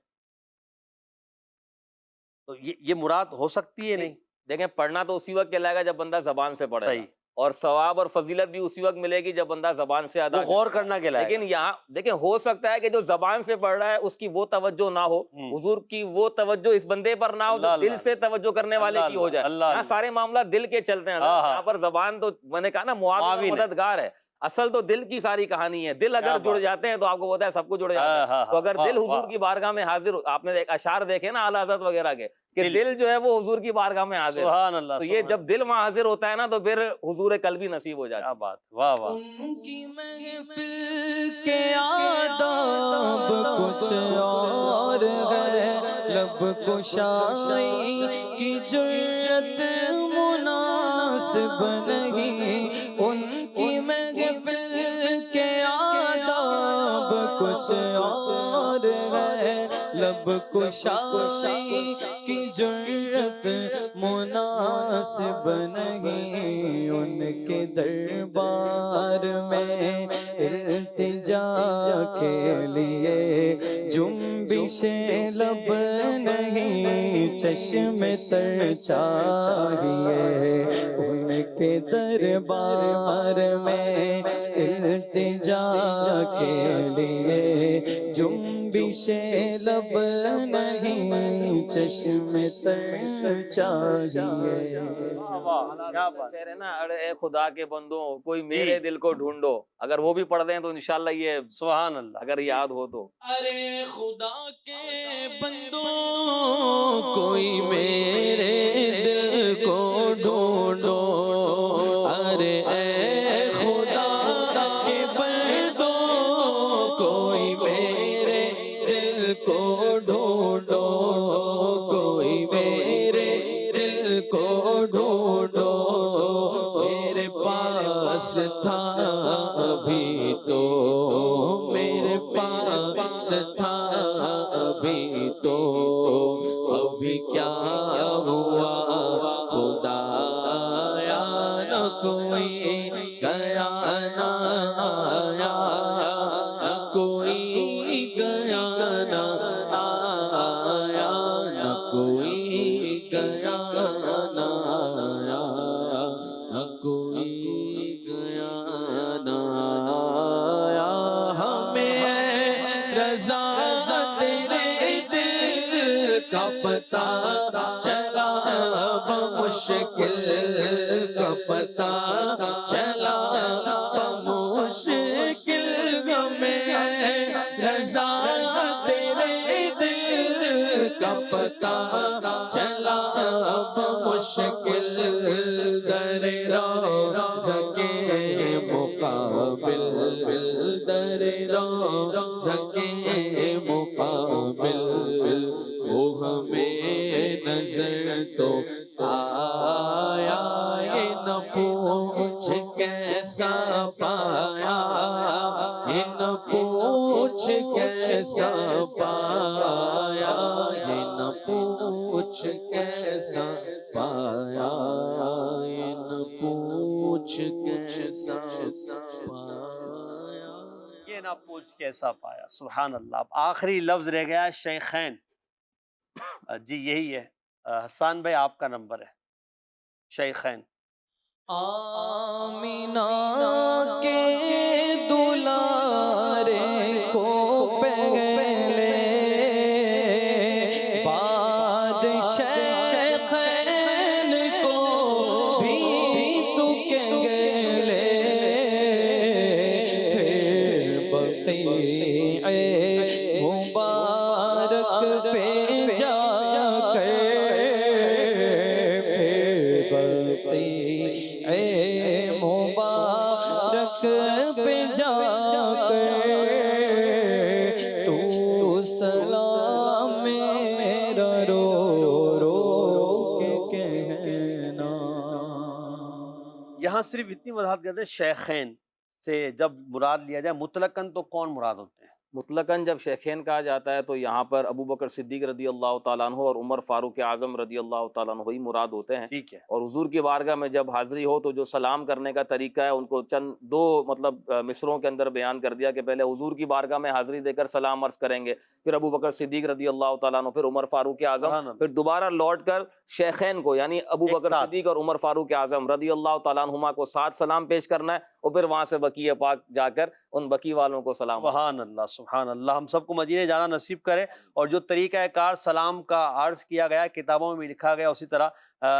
تو یہ مراد ہو سکتی ہے؟ نہیں. دیکھیں پڑھنا تو اسی وقت کہلائے گا جب بندہ زبان سے پڑھے گا، اور ثواب اور فضیلت بھی اسی وقت ملے گی جب بندہ زبان سے ادا. غور کرنا کہلائے. لیکن یہاں دیکھیں ہو سکتا ہے کہ جو زبان سے پڑھ رہا ہے اس کی وہ توجہ نہ ہو، حضور کی وہ توجہ اس بندے پر نہ ہو، دل سے توجہ کرنے والے کی ہو جائے. یہاں سارے معاملہ دل کے چلتے ہیں. یہاں پر زبان تو میں نے کہا نا معاون مددگار ہے. اصل تو دل کی ساری کہانی ہے. دل اگر جڑ جاتے ہیں تو آپ کو پتا ہے سب کچھ جڑ جاتا ہے. تو اگر دل حضور کی بارگاہ میں حاضر، آپ نے اشعار دیکھے نا اعلی حضرت وغیرہ کے، کہ دل جو ہے وہ حضور کی بارگاہ میں حاضر ہے. تو یہ جب دل وہاں حاضر ہوتا ہے نا تو پھر حضور قلبی نصیب ہو جاتا ہے. بات واہ واہ. ان کی محفل کے آداب کچھ اور ہے، لب کشائی کی جرت مناسب نہیں. ان کی محفل کے آداب کچھ اور ہے، لب کشائی کی جرت مناسب نہیں. ان کے دربار میں التجا کے لیے جنبش لب نہیں، چشم تر چاہیے. ان کے دربار میں التجا کے لیے جنبش لب نہیں، چشم تر چاہیے. شعر ہے نا، اے خدا کے بندوں کوئی میرے دل کو ڈھونڈو. اگر وہ بھی پڑھ دیں تو انشاءاللہ یہ سبحان اللہ اگر یاد ہو تو. ارے خدا کے بندوں کوئی میرے دل کو ڈھونڈو. ارے اے خدا کے بندوں کوئی میرے دل کو ڈھونڈو، کوئی میرے دل کو ڈھونڈو. میرے پاس تھا ابھی تو، میرے پاس تھا ابھی تو، ابھی کیا ہوا خدایا، نہ کوئی گیا نہ آیا، نہ کوئی گیا نہ آیا، نہ کوئی گیا نہ آیا، نہ کوئی گیا نہ آیا. ہمیں رضا تیرے دل کا پتہ چلا، بمشکل کا پتہ چلا، بمشکل. ہمیں رضا تیرے دل کا پتہ چلا، بمشکل در روضہ کے مقابل، در روضہ کے مقابل وہ ہمیں نظر تو آیا. یہ نہ پوچھ کیسا پایا، یہ نہ پوچھ کیسا پایا، یہ نہ پوچھ کیسا پایا، یہ نہ پوچھ کیسا پایا. یہ نہ پوچھ کیسا پایا. سبحان اللہ. اب آخری لفظ رہ گیا شیخین. جی یہی ہے. حسان بھائی آپ کا نمبر ہے. شیخین. آمینہ کے دلارے کو پہلے بادشاہین کو بھی تو کہلے، پھر بقیع مبارک یہاں صرف اتنی وضاحت کرتے ہیں شیخین سے جب مراد لیا جائے مطلقاً تو کون مراد ہوتے ہیں؟ مطلقاً جب شیخین کہا جاتا ہے تو یہاں پر ابو بکر صدیق رضی اللہ تعالیٰ عنہ اور عمر فاروق اعظم رضی اللہ تعالیٰ عنہ ہی مراد ہوتے ہیں. ٹھیک ہے. اور حضور کی بارگاہ میں جب حاضری ہو تو جو سلام کرنے کا طریقہ ہے ان کو چند دو مصروں کے اندر بیان کر دیا کہ پہلے حضور کی بارگاہ میں حاضری دے کر سلام عرض کریں گے، پھر ابو بکر صدیق رضی اللہ تعالیٰ عنہ، پھر عمر فاروق اعظم، پھر دوبارہ لوٹ کر شیخین کو یعنی ابو بکر صدیق اور عمر فاروق اعظم رضی اللہ تعالیٰ عنہما کو ساتھ سلام پیش کرنا ہے، اور پھر وہاں سے بقیع پاک جا کر ان بقیع والوں کو سلام. سبحان اللہ سبحان اللہ. ہم سب کو مدینے جانا نصیب کرے. اور جو طریقہ کار سلام کا عرض کیا گیا کتابوں میں لکھا گیا، اسی طرح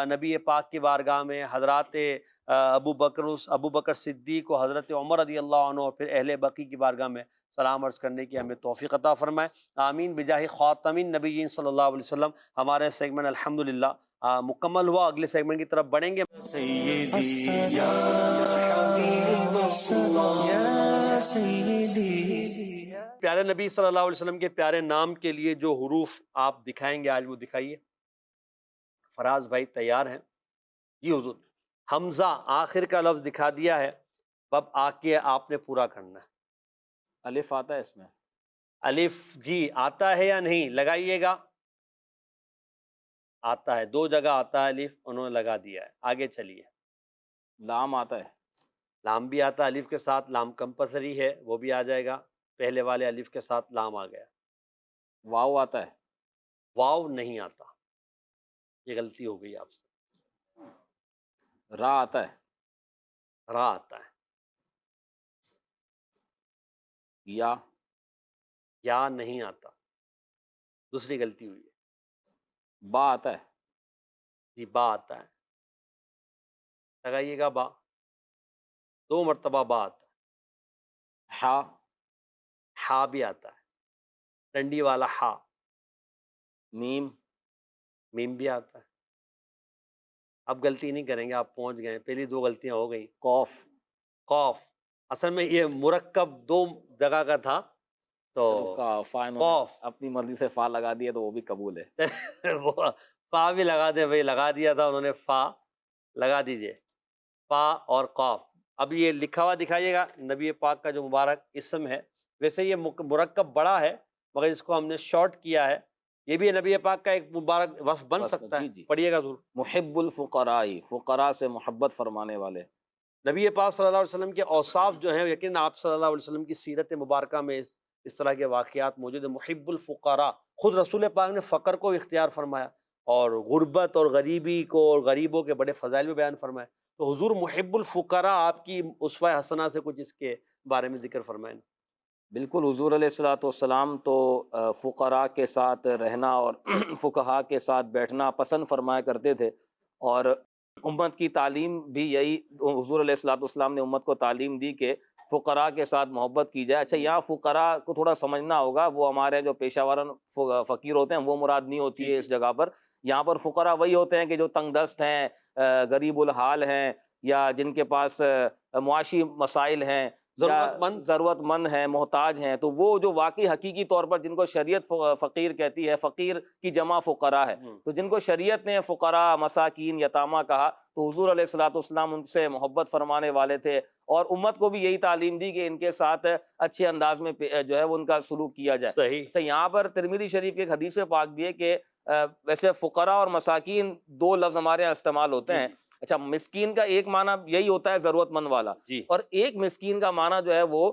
نبی پاک کی بارگاہ میں حضرات ابو بکر صدیق و حضرت عمر رضی اللہ عنہ اور پھر اہل بقی کی بارگاہ میں سلام عرض کرنے کی ہمیں توفیق عطا فرمائے. آمین بجاہ خاتم النبیین صلی اللہ علیہ وسلم. ہمارے سیگمنٹ الحمدللہ مکمل ہوا. اگلے سیگمنٹ کی طرف بڑھیں گے. پیارے نبی صلی اللہ علیہ وسلم کے پیارے نام کے لیے جو حروف آپ دکھائیں گے آج وہ دکھائیے. فراز بھائی تیار ہیں؟ جی حضور. حمزہ آخر کا لفظ دکھا دیا ہے، اب آ کے آپ نے پورا کرنا ہے. الف آتا ہے اس میں؟ الف جی آتا ہے یا نہیں لگائیے گا. آتا ہے، دو جگہ آتا ہے الف، انہوں نے لگا دیا ہے. آگے چلیے. لام آتا ہے؟ لام بھی آتا ہے الف کے ساتھ. لام کمپلسری ہے، وہ بھی آ جائے گا. پہلے والے الف کے ساتھ لام آ گیا. واو آتا ہے؟ واو نہیں آتا، یہ غلطی ہو گئی آپ سے. را آتا ہے؟ را آتا ہے. یا نہیں آتا، دوسری غلطی ہوئی ہے. با آتا ہے؟ جی با آتا ہے. لگائیے گا با. دو مرتبہ با آتا ہے. ہا؟ ہا بھی آتا ہے، ڈنڈی والا ہا. میم؟ میم بھی آتا ہے. اب غلطی نہیں کریں گے، آپ پہنچ گئے. پہلی دو غلطیاں ہو گئیں. قوف؟ قوف اصل میں یہ مرکب دو جگہ کا تھا تو قوف اپنی مرضی سے فا لگا دیا تو وہ بھی قبول ہے. وہ فا بھی لگا دیں بھائی، لگا دیا تھا انہوں نے. فا لگا دیجئے، فا اور قوف. اب یہ لکھا ہوا دکھائیے گا. نبی پاک کا جو مبارک اسم ہے، ویسے یہ مرکب بڑا ہے مگر اس کو ہم نے شارٹ کیا ہے. یہ بھی نبی پاک کا ایک مبارک وصف بن سکتا ہے. پڑھیے گا ضرور. محب الفقراء، فقراء سے محبت فرمانے والے. نبی پاک صلی اللہ علیہ وسلم کے اوصاف جو ہیں، یقیناً آپ صلی اللہ علیہ وسلم کی سیرت مبارکہ میں اس طرح کے واقعات موجود ہیں. محب الفقراء، خود رسول پاک نے فقر کو اختیار فرمایا اور غربت اور غریبی کو اور غریبوں کے بڑے فضائل بھی بیان فرمائے. تو حضور محب الفقراء آپ کی اسوہ حسنہ سے کچھ اس کے بارے میں ذکر فرمائیں. بالکل. حضور علیہ الصلوۃ والسلام تو فقراء کے ساتھ رہنا اور فقہاء کے ساتھ بیٹھنا پسند فرمایا کرتے تھے، اور امت کی تعلیم بھی یہی، حضور علیہ الصلوۃ والسلام نے امت کو تعلیم دی کہ فقراء کے ساتھ محبت کی جائے. اچھا یہاں فقراء کو تھوڑا سمجھنا ہوگا، وہ ہمارے جو پیشہ وران فقیر ہوتے ہیں وہ مراد نہیں ہوتی ہے اس جگہ پر. یہاں پر فقراء وہی ہوتے ہیں کہ جو تنگ دست ہیں، غریب الحال ہیں، یا جن کے پاس معاشی مسائل ہیں، ضرورت مند ہیں، محتاج ہیں. تو وہ جو واقعی حقیقی طور پر جن کو شریعت فقیر کہتی ہے، فقیر کی جمع فقراء ہے، تو جن کو شریعت نے فقراء، مساکین، یتامہ کہا، تو حضور علیہ الصلوۃ والسلام ان سے محبت فرمانے والے تھے، اور امت کو بھی یہی تعلیم دی کہ ان کے ساتھ اچھے انداز میں جو ہے وہ ان کا سلوک کیا جائے. صحیح. تو یہاں پر ترمذی شریف کی ایک حدیث پاک بھی ہے کہ ویسے فقراء اور مساکین دو لفظ ہمارے یہاں استعمال ہوتے ہیں. اچھا مسکین کا ایک معنی یہی ہوتا ہے ضرورت مند والا، اور ایک مسکین کا معنی جو ہے وہ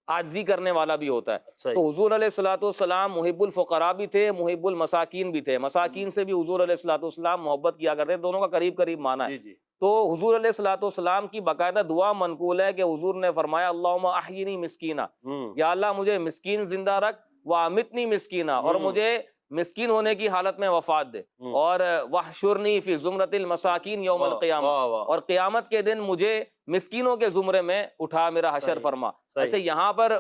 عاجزی کرنے والا بھی ہوتا ہے. تو حضور علیہ الصلوۃ والسلام محب الفقراء بھی تھے، محب المساکین بھی تھے. مساکین سے بھی حضور علیہ الصلوۃ والسلام محبت کیا کرتے، دونوں کا قریب قریب معنی ہے. تو حضور علیہ الصلوۃ والسلام کی باقاعدہ دعا منقول ہے کہ حضور نے فرمایا اللہم احیینی مسکینہ، یا اللہ مجھے مسکین زندہ رکھ، واmitنی مسکینہ، اور مجھے مسکین ہونے کی حالت میں وفات دے، اور وحشرنی فی زمرۃ المساکین یوم القیامہ، اور قیامت کے دن مجھے مسکینوں کے زمرے میں اٹھا میرا حشر صحیح، فرما۔ صحیح۔ اچھا یہاں پر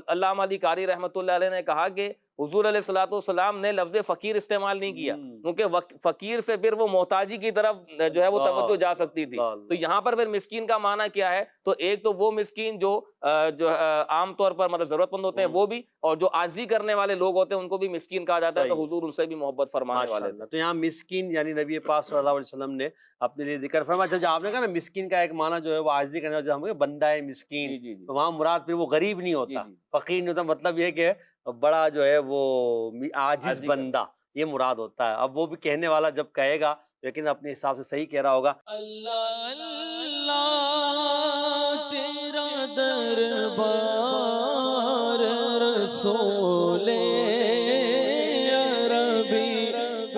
علامہ علی قاری رحمۃ اللہ علیہ نے کہا کہ حضور علیہ الصلوۃ والسلام نے لفظ فقیر استعمال نہیں کیا، کیونکہ فقیر سے پھر وہ محتاجی کی طرف جو ہے وہ توجہ جا سکتی تھی۔ تو یہاں پر پھر مسکین کا معنی کیا ہے؟ تو ایک تو وہ مسکین جو عام طور پر مطلب ضرورت مند ہوتے ہیں وہ بھی، اور جو عاجزی کرنے والے لوگ ہوتے ہیں ان کو بھی مسکین کہا جاتا ہے، تو حضور ان سے بھی محبت فرمانے والے تھے۔ تو یہاں مسکین یعنی نبی پاک صلی اللہ علیہ وسلم نے اپنے لیے ذکر فرمایا۔ جب آپ نے کہا نا مسکین کا ایک معنی جو ہے وہ عاجزی کرنے والا، جو ہم کہتے ہیں بندہ ہے مسکین، جی تو وہاں مراد پھر وہ غریب نہیں ہوتا، جی۔ فقیر نہیں ہوتا، مطلب یہ کہ بڑا جو ہے وہ عاجز بندہ، یہ مراد ہوتا ہے۔ اب وہ بھی کہنے والا جب کہے گا لیکن اپنے حساب سے صحیح کہہ رہا ہوگا۔ اللہ اللہ تیرا دربار رسول عربی،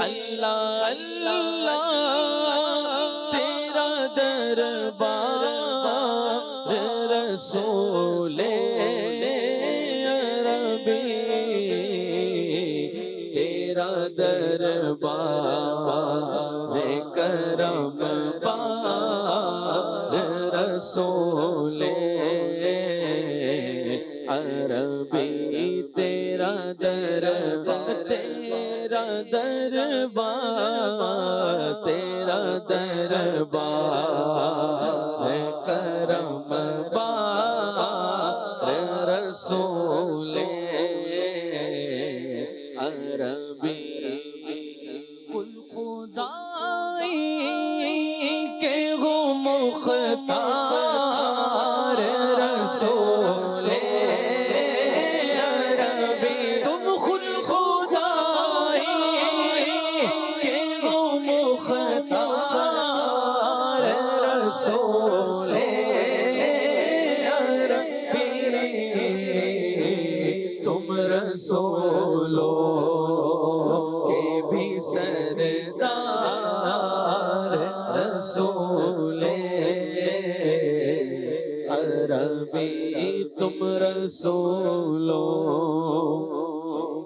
اللہ اللہ تیرا دربار رسول عربی، تیرا دربار کرم بار رسول عربی، تیرا دربار، تیرا دربار، تیرا دربار کرم بار رسول عربی، کل خدائی کے گو مختار رسول عربی، تم خود خدائی کے گو مختار رسول عربی، تم رسولوں کے بھی سردار رسول عربی، تم رسولوں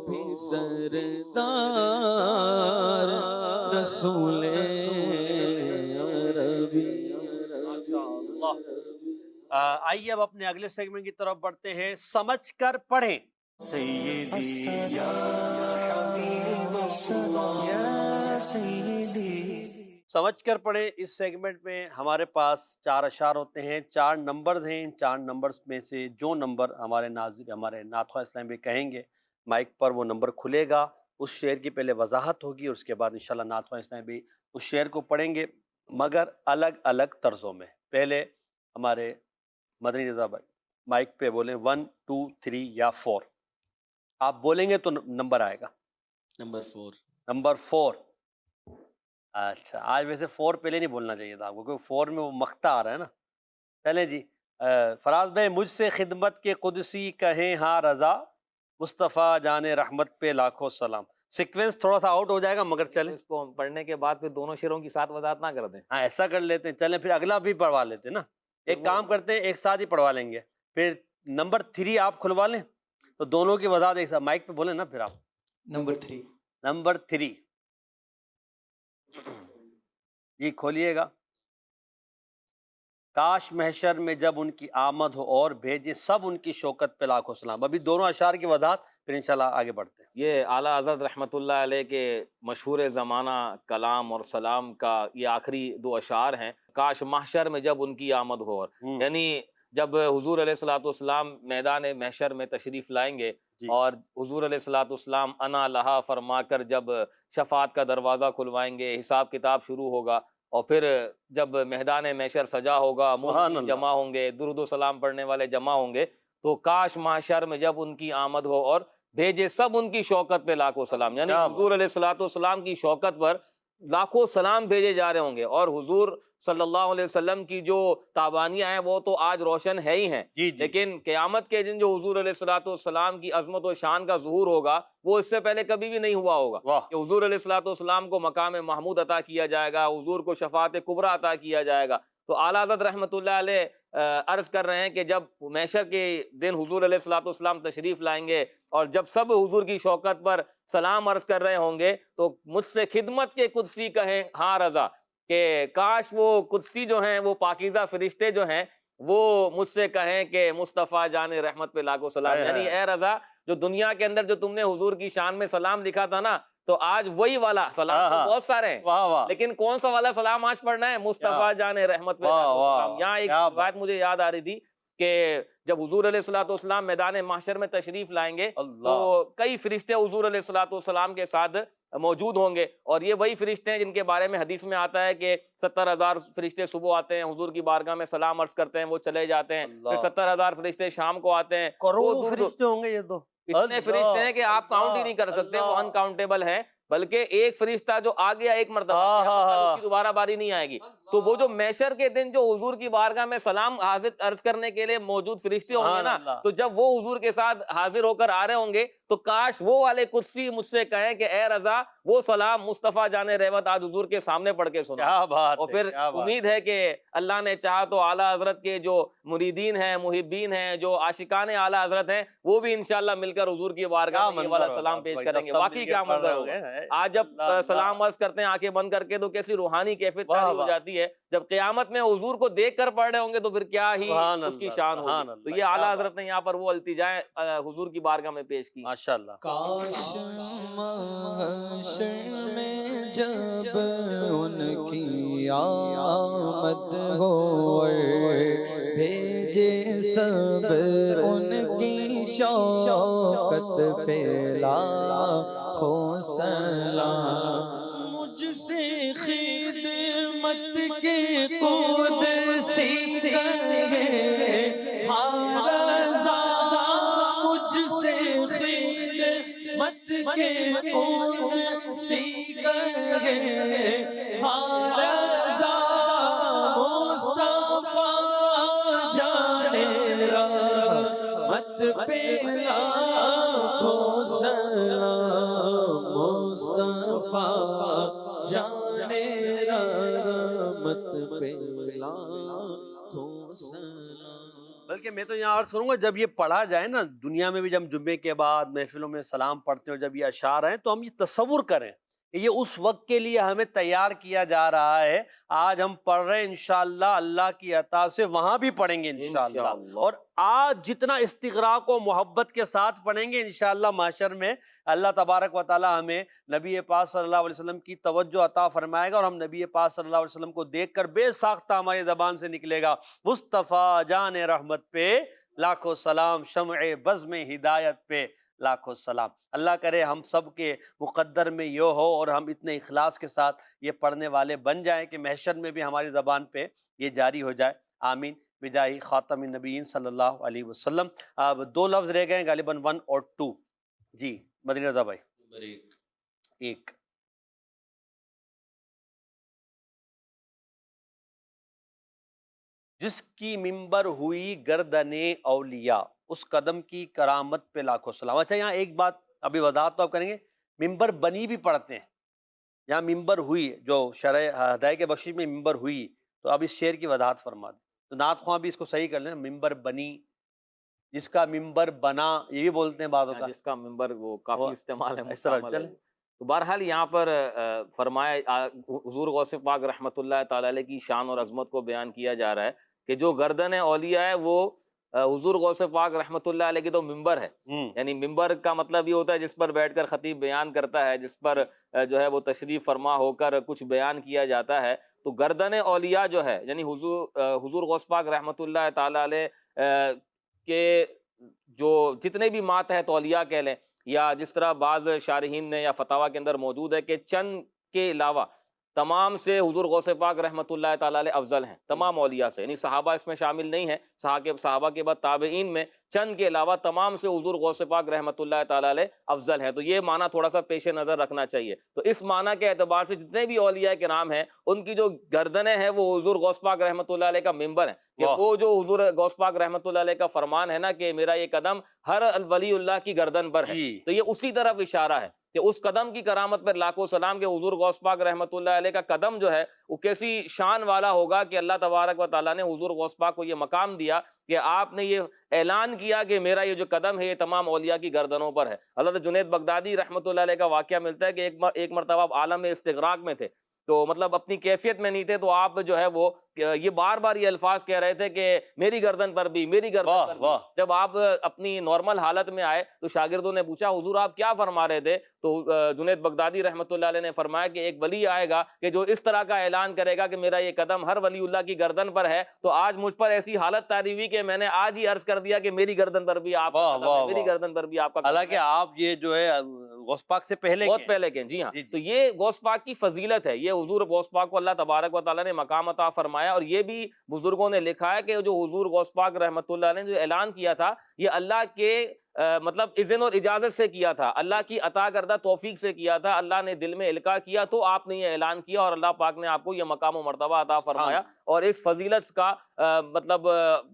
بھی سردار رسول عربی۔ آئیے اب اپنے اگلے سیگمنٹ کی طرف بڑھتے ہیں، سمجھ کر پڑھیں۔ سمجھ کر پڑھیں، اس سیگمنٹ میں ہمارے پاس 4 اشعار ہوتے ہیں، 4 نمبرز ہیں۔ ان 4 نمبرز میں سے جو نمبر ہمارے ناظر ہمارے نعت خواہ اسلام بھی کہیں گے، مائک پر وہ نمبر کھلے گا، اس شعر کی پہلے وضاحت ہوگی اور اس کے بعد انشاءاللہ نعت خواہ اسلام بھی اس شعر کو پڑھیں گے، مگر الگ الگ طرزوں میں۔ پہلے ہمارے مدنی رضا بھائی مائک پہ بولیں 1 2 3 یا 4، آپ بولیں گے تو نمبر آئے گا۔ نمبر 4۔ نمبر 4۔ اچھا، آج ویسے 4 پہلے نہیں بولنا چاہیے تھا آپ کو، کیونکہ 4 میں وہ مقطع آ رہا ہے نا۔ چلیں جی، فراز بھائی مجھ سے خدمت کے قدسی کہیں ہاں رضا، مصطفیٰ جان رحمت پہ لاکھوں سلام۔ سیکوینس تھوڑا سا آؤٹ ہو جائے گا مگر چلیں، اس کو پڑھنے کے بعد پھر دونوں شعروں کی ساتھ وضاحت نہ کر دیں۔ ہاں ایسا کر لیتے ہیں، چلیں پھر اگلا بھی پڑھوا لیتے ہیں نا۔ ایک کام کرتے ہیں، ایک ساتھ ہی پڑھوا لیں گے، پھر نمبر 3 آپ کھلوا لیں تو دونوں کی وضاحت ایک ساتھ، مائک پہ بولیں نا پھر آپ۔ نمبر 3۔ نمبر 3 جی کھولیے گا۔ کاش محشر میں جب ان کی آمد ہو اور بھیجے سب ان کی شوکت پہ لاکھوں سلام۔ ابھی دونوں اشعار کی وضاحت، پھر انشاءاللہ آگے بڑھتے ہیں۔ یہ اعلیٰ حضرت رحمۃ اللہ علیہ کے مشہور زمانہ کلام اور سلام کا یہ آخری 2 اشعار ہیں۔ کاش محشر میں جب ان کی آمد ہو، اور یعنی جب حضور علیہ الصلوۃ والسلام میدان محشر میں تشریف لائیں گے اور حضور علیہ الصلوۃ والسلام انا لہا فرما کر جب شفاعت کا دروازہ کھلوائیں گے، حساب کتاب شروع ہوگا، اور پھر جب میدان محشر سجا ہوگا، مومنین جمع ہوں گے، درود و سلام پڑھنے والے جمع ہوں گے، تو کاش محشر میں جب ان کی آمد ہو اور بھیجے سب ان کی شوکت پہ لاکھوں سلام، یعنی حضور علیہ الصلوۃ والسلام کی شوکت پر لاکھوں سلام بھیجے جا رہے ہوں گے۔ اور حضور صلی اللہ علیہ وسلم کی جو تابانیاں ہیں وہ تو آج روشن ہے ہی ہیں، لیکن قیامت کے دن جو حضور علیہ الصلوۃ والسلام کی عظمت و شان کا ظہور ہوگا وہ اس سے پہلے کبھی بھی نہیں ہوا ہوگا، کہ حضور علیہ الصلوۃ والسلام کو مقام محمود عطا کیا جائے گا، حضور کو شفاعت کبریٰ عطا کیا جائے گا۔ تو اعلیٰ حضرت رحمۃ اللہ علیہ عرض کر رہے ہیں کہ جب محشر کے دن حضور علیہ الصلوۃ والسلام تشریف لائیں گے اور جب سب حضور کی شوکت پر سلام عرض کر رہے ہوں گے تو مجھ سے خدمت کے قدسی کہیں ہاں رضا، کہ کاش وہ قدسی جو ہیں، وہ پاکیزہ فرشتے جو ہیں، وہ مجھ سے کہیں کہ مصطفیٰ جان رحمت پہ لاکھوں سلام، یعنی اے رضا جو دنیا کے اندر جو تم نے حضور کی شان میں سلام لکھا تھا نا، تو آج وہی والا سلام تو بہت سارے ہیں، واہ واہ، لیکن کون سا والا سلام آج پڑھنا ہے؟ مصطفیٰ جان رحمت پہ لاکھوں سلام۔ یہاں ایک بات مجھے یاد آ رہی تھی کہ جب حضور علیہ الصلوۃ والسلام میدان محشر میں تشریف لائیں گے تو کئی فرشتے حضور علیہ الصلوۃ والسلام کے ساتھ موجود ہوں گے، اور یہ وہی فرشتے ہیں جن کے بارے میں حدیث میں آتا ہے کہ 70,000 فرشتے صبح آتے ہیں، حضور کی بارگاہ میں سلام عرض کرتے ہیں، وہ چلے جاتے ہیں، پھر 70,000 فرشتے شام کو آتے ہیں، کروڑوں فرشتے ہوں گے یہ تو، اتنے فرشتے ہیں کہ آپ کاؤنٹ ہی نہیں کر سکتے، وہ انکاؤنٹیبل ہیں، بلکہ ایک فرشتہ جو آ گیا ایک مرتبہ اس کی دوبارہ باری نہیں آئے گی۔ تو وہ جو محشر کے دن جو حضور کی بارگاہ میں سلام حاضر عرض کرنے کے لیے موجود فرشتے ہوں گے نا، تو جب وہ حضور کے ساتھ حاضر ہو کر آ رہے ہوں گے تو کاش وہ والے قدسی مجھ سے کہیں کہ اے رضا وہ سلام مصطفیٰ جان رحمت آج حضور کے سامنے پڑھ کے سنا۔ کیا بات، اور پھر امید ہے کہ اللہ نے چاہا تو اعلیٰ حضرت کے جو مریدین ہیں، محبین ہیں، جو عاشقان اعلیٰ حضرت ہیں، وہ بھی انشاءاللہ مل کر حضور کی بارگاہ میں یہ والا سلام پیش کریں گے۔ واقعی کیا منظر ہوگا، آج جب سلام عرض کرتے ہیں آنکھیں بند کر کے تو کیسی روحانی کیفیت پیدا ہو جاتی ہے، جب قیامت میں حضور کو دیکھ کر پڑھ رہے ہوں گے تو پھر کیا ہی اس کی شان ہوگی۔ تو یہ اعلیٰ حضرت نے یہاں پر وہ التجائیں حضور کی بارگاہ میں پیش کی۔ ماشاءاللہ۔ کاش محشر میں جب ان کی آمد ہو اور بھیجے سب ان کی شوکت پہ لاکھوں سلام، مجھ سے خدمت کے قدسی کہے ہاں رضا، مجھ سے خدمت کے قدسی کہے ہاں رضا، مصطفیٰ جان رحمت پہ لاکھوں سلام، مصطفیٰ جان رحمت پہ لاکھوں سلام۔ بلکہ میں تو یہاں عرض کروں گا جب یہ پڑھا جائے نا دنیا میں بھی، جب جمعے کے بعد محفلوں میں سلام پڑھتے ہیں، جب یہ اشعار ہیں تو ہم یہ تصور کریں کہ یہ اس وقت کے لیے ہمیں تیار کیا جا رہا ہے۔ آج ہم پڑھ رہے ہیں انشاءاللہ اللہ کی عطا سے وہاں بھی پڑھیں گے انشاءاللہ، اور آج جتنا استغراق و محبت کے ساتھ پڑھیں گے انشاءاللہ محشر میں اللہ تبارک و تعالی ہمیں نبی پاک صلی اللہ علیہ وسلم کی توجہ عطا فرمائے گا، اور ہم نبی پاک صلی اللہ علیہ وسلم کو دیکھ کر بے ساختہ ہماری زبان سے نکلے گا مصطفیٰ جان رحمت پہ لاکھوں سلام، شمع بزم ہدایت پہ لاکھوں سلام۔ اللہ کرے ہم سب کے مقدر میں یہ ہو اور ہم اتنے اخلاص کے ساتھ یہ پڑھنے والے بن جائیں کہ محشر میں بھی ہماری زبان پہ یہ جاری ہو جائے، آمین بجاہ خاتم النبیین صلی اللہ علیہ وسلم۔ اب 2 لفظ رہ گئے غالباً 1 اور 2۔ جی مدنی رضا بھائی۔ ایک جس کی ممبر ہوئی گردن اولیاء، اس قدم کی کرامت پہ لاکھوں سلام۔ اچھا یہاں ایک بات ابھی وضاحت تو آپ کریں گے، ممبر بنی بھی پڑھتے ہیں، یہاں ممبر ہوئی جو شرح ہدایت کے بخشش میں ممبر ہوئی، تو اب اس شعر کی وضاحت فرما دیں تو نعت خواہ بھی اس کو صحیح کر لیں، ممبر بنی، جس کا ممبر بنا، یہ بھی بولتے ہیں بعض اوقات، جس کا ممبر وہ کافی استعمال ہے، اس طرح مستعمل ہے۔ چلیں۔ تو بہرحال یہاں پر فرمایا حضور غوث پاک رحمۃ اللہ تعالی علیہ کی شان اور عظمت کو بیان کیا جا رہا ہے کہ جو گردن اولیاء ہے وہ حضور غوث پاک رحمۃ اللہ علیہ کی تو ممبر ہے، یعنی ممبر کا مطلب یہ ہوتا ہے جس پر بیٹھ کر خطیب بیان کرتا ہے، جس پر جو ہے وہ تشریف فرما ہو کر کچھ بیان کیا جاتا ہے۔ تو گردن اولیاء جو ہے یعنی حضور غوث پاک رحمۃ اللہ تعالی علیہ کے جو جتنے بھی ماتحت اولیاء کہہ لیں، یا جس طرح بعض شارحین نے یا فتاویٰ کے اندر موجود ہے کہ چند کے علاوہ تمام سے حضور غوث پاک رحمۃ اللہ تعالی علیہ افضل ہیں تمام اولیاء سے، یعنی صحابہ اس میں شامل نہیں ہیں، صحابہ کے بعد تابعین میں چند کے علاوہ تمام سے حضور غوث پاک رحمۃ اللہ تعالی علیہ افضل ہیں۔ تو یہ معنی تھوڑا سا پیش نظر رکھنا چاہیے۔ تو اس معنی کے اعتبار سے جتنے بھی اولیاء کرام ہیں ان کی جو گردنیں ہیں وہ حضور غوث پاک رحمۃ اللہ علیہ کا ممبر ہے، کہ وہ جو حضور غوث پاک رحمۃ اللہ علیہ کا فرمان ہے نا کہ میرا یہ قدم ہر ولی اللہ کی گردن پر ہے، تو یہ اسی طرف اشارہ ہے کہ اس قدم کی کرامت پر لاکھوں سلام کہ حضور غوث پاک رحمۃ اللہ علیہ کا قدم جو ہے وہ کیسی شان والا ہوگا کہ اللہ تبارک و تعالیٰ نے حضور غوث پاک کو یہ مقام دیا کہ آپ نے یہ اعلان کیا کہ میرا یہ جو قدم ہے یہ تمام اولیاء کی گردنوں پر ہے۔ حضرت جنید بغدادی رحمۃ اللہ علیہ کا واقعہ ملتا ہے کہ ایک مرتبہ آپ عالم استغراق میں تھے، تو مطلب اپنی کیفیت میں نہیں تھے، تو آپ جو ہے وہ یہ بار بار یہ الفاظ کہہ رہے تھے کہ میری گردن پر بھی، میری گردن پر بھی۔ جب آپ اپنی نارمل حالت میں آئے تو شاگردوں نے پوچھا حضور آپ کیا فرما رہے تھے؟ تو جنید بغدادی رحمۃ اللہ علیہ نے فرمایا کہ ایک ولی آئے گا کہ جو اس طرح کا اعلان کرے گا کہ میرا یہ قدم ہر ولی اللہ کی گردن پر ہے، تو آج مجھ پر ایسی حالت تاری ہوئی کہ میں نے آج ہی عرض کر دیا کہ میری گردن پر بھی آپ کا قدم ہے، میری گردن پر بھی آپ کا قدم ہے۔ حالانکہ آپ یہ جو ہے غوث پاک سے پہلے بہت پہلے کے، جی ہاں، تو یہ غوث پاک کی فضیلت ہے، یہ حضور غوث پاک کو اللہ تبارک و تعالیٰ نے مقام عطا فرمایا، اور یہ بھی بزرگوں نے لکھا ہے کہ جو حضور غوث پاک رحمۃ اللہ علیہ نے جو اعلان کیا تھا یہ اللہ کے مطلب اذن اور اجازت سے کیا تھا، اللہ کی عطا کردہ توفیق سے کیا تھا، اللہ نے دل میں القاء کیا تو آپ نے یہ اعلان کیا، اور اللہ پاک نے آپ کو یہ مقام و مرتبہ عطا فرمایا۔ اور اس فضیلت کا مطلب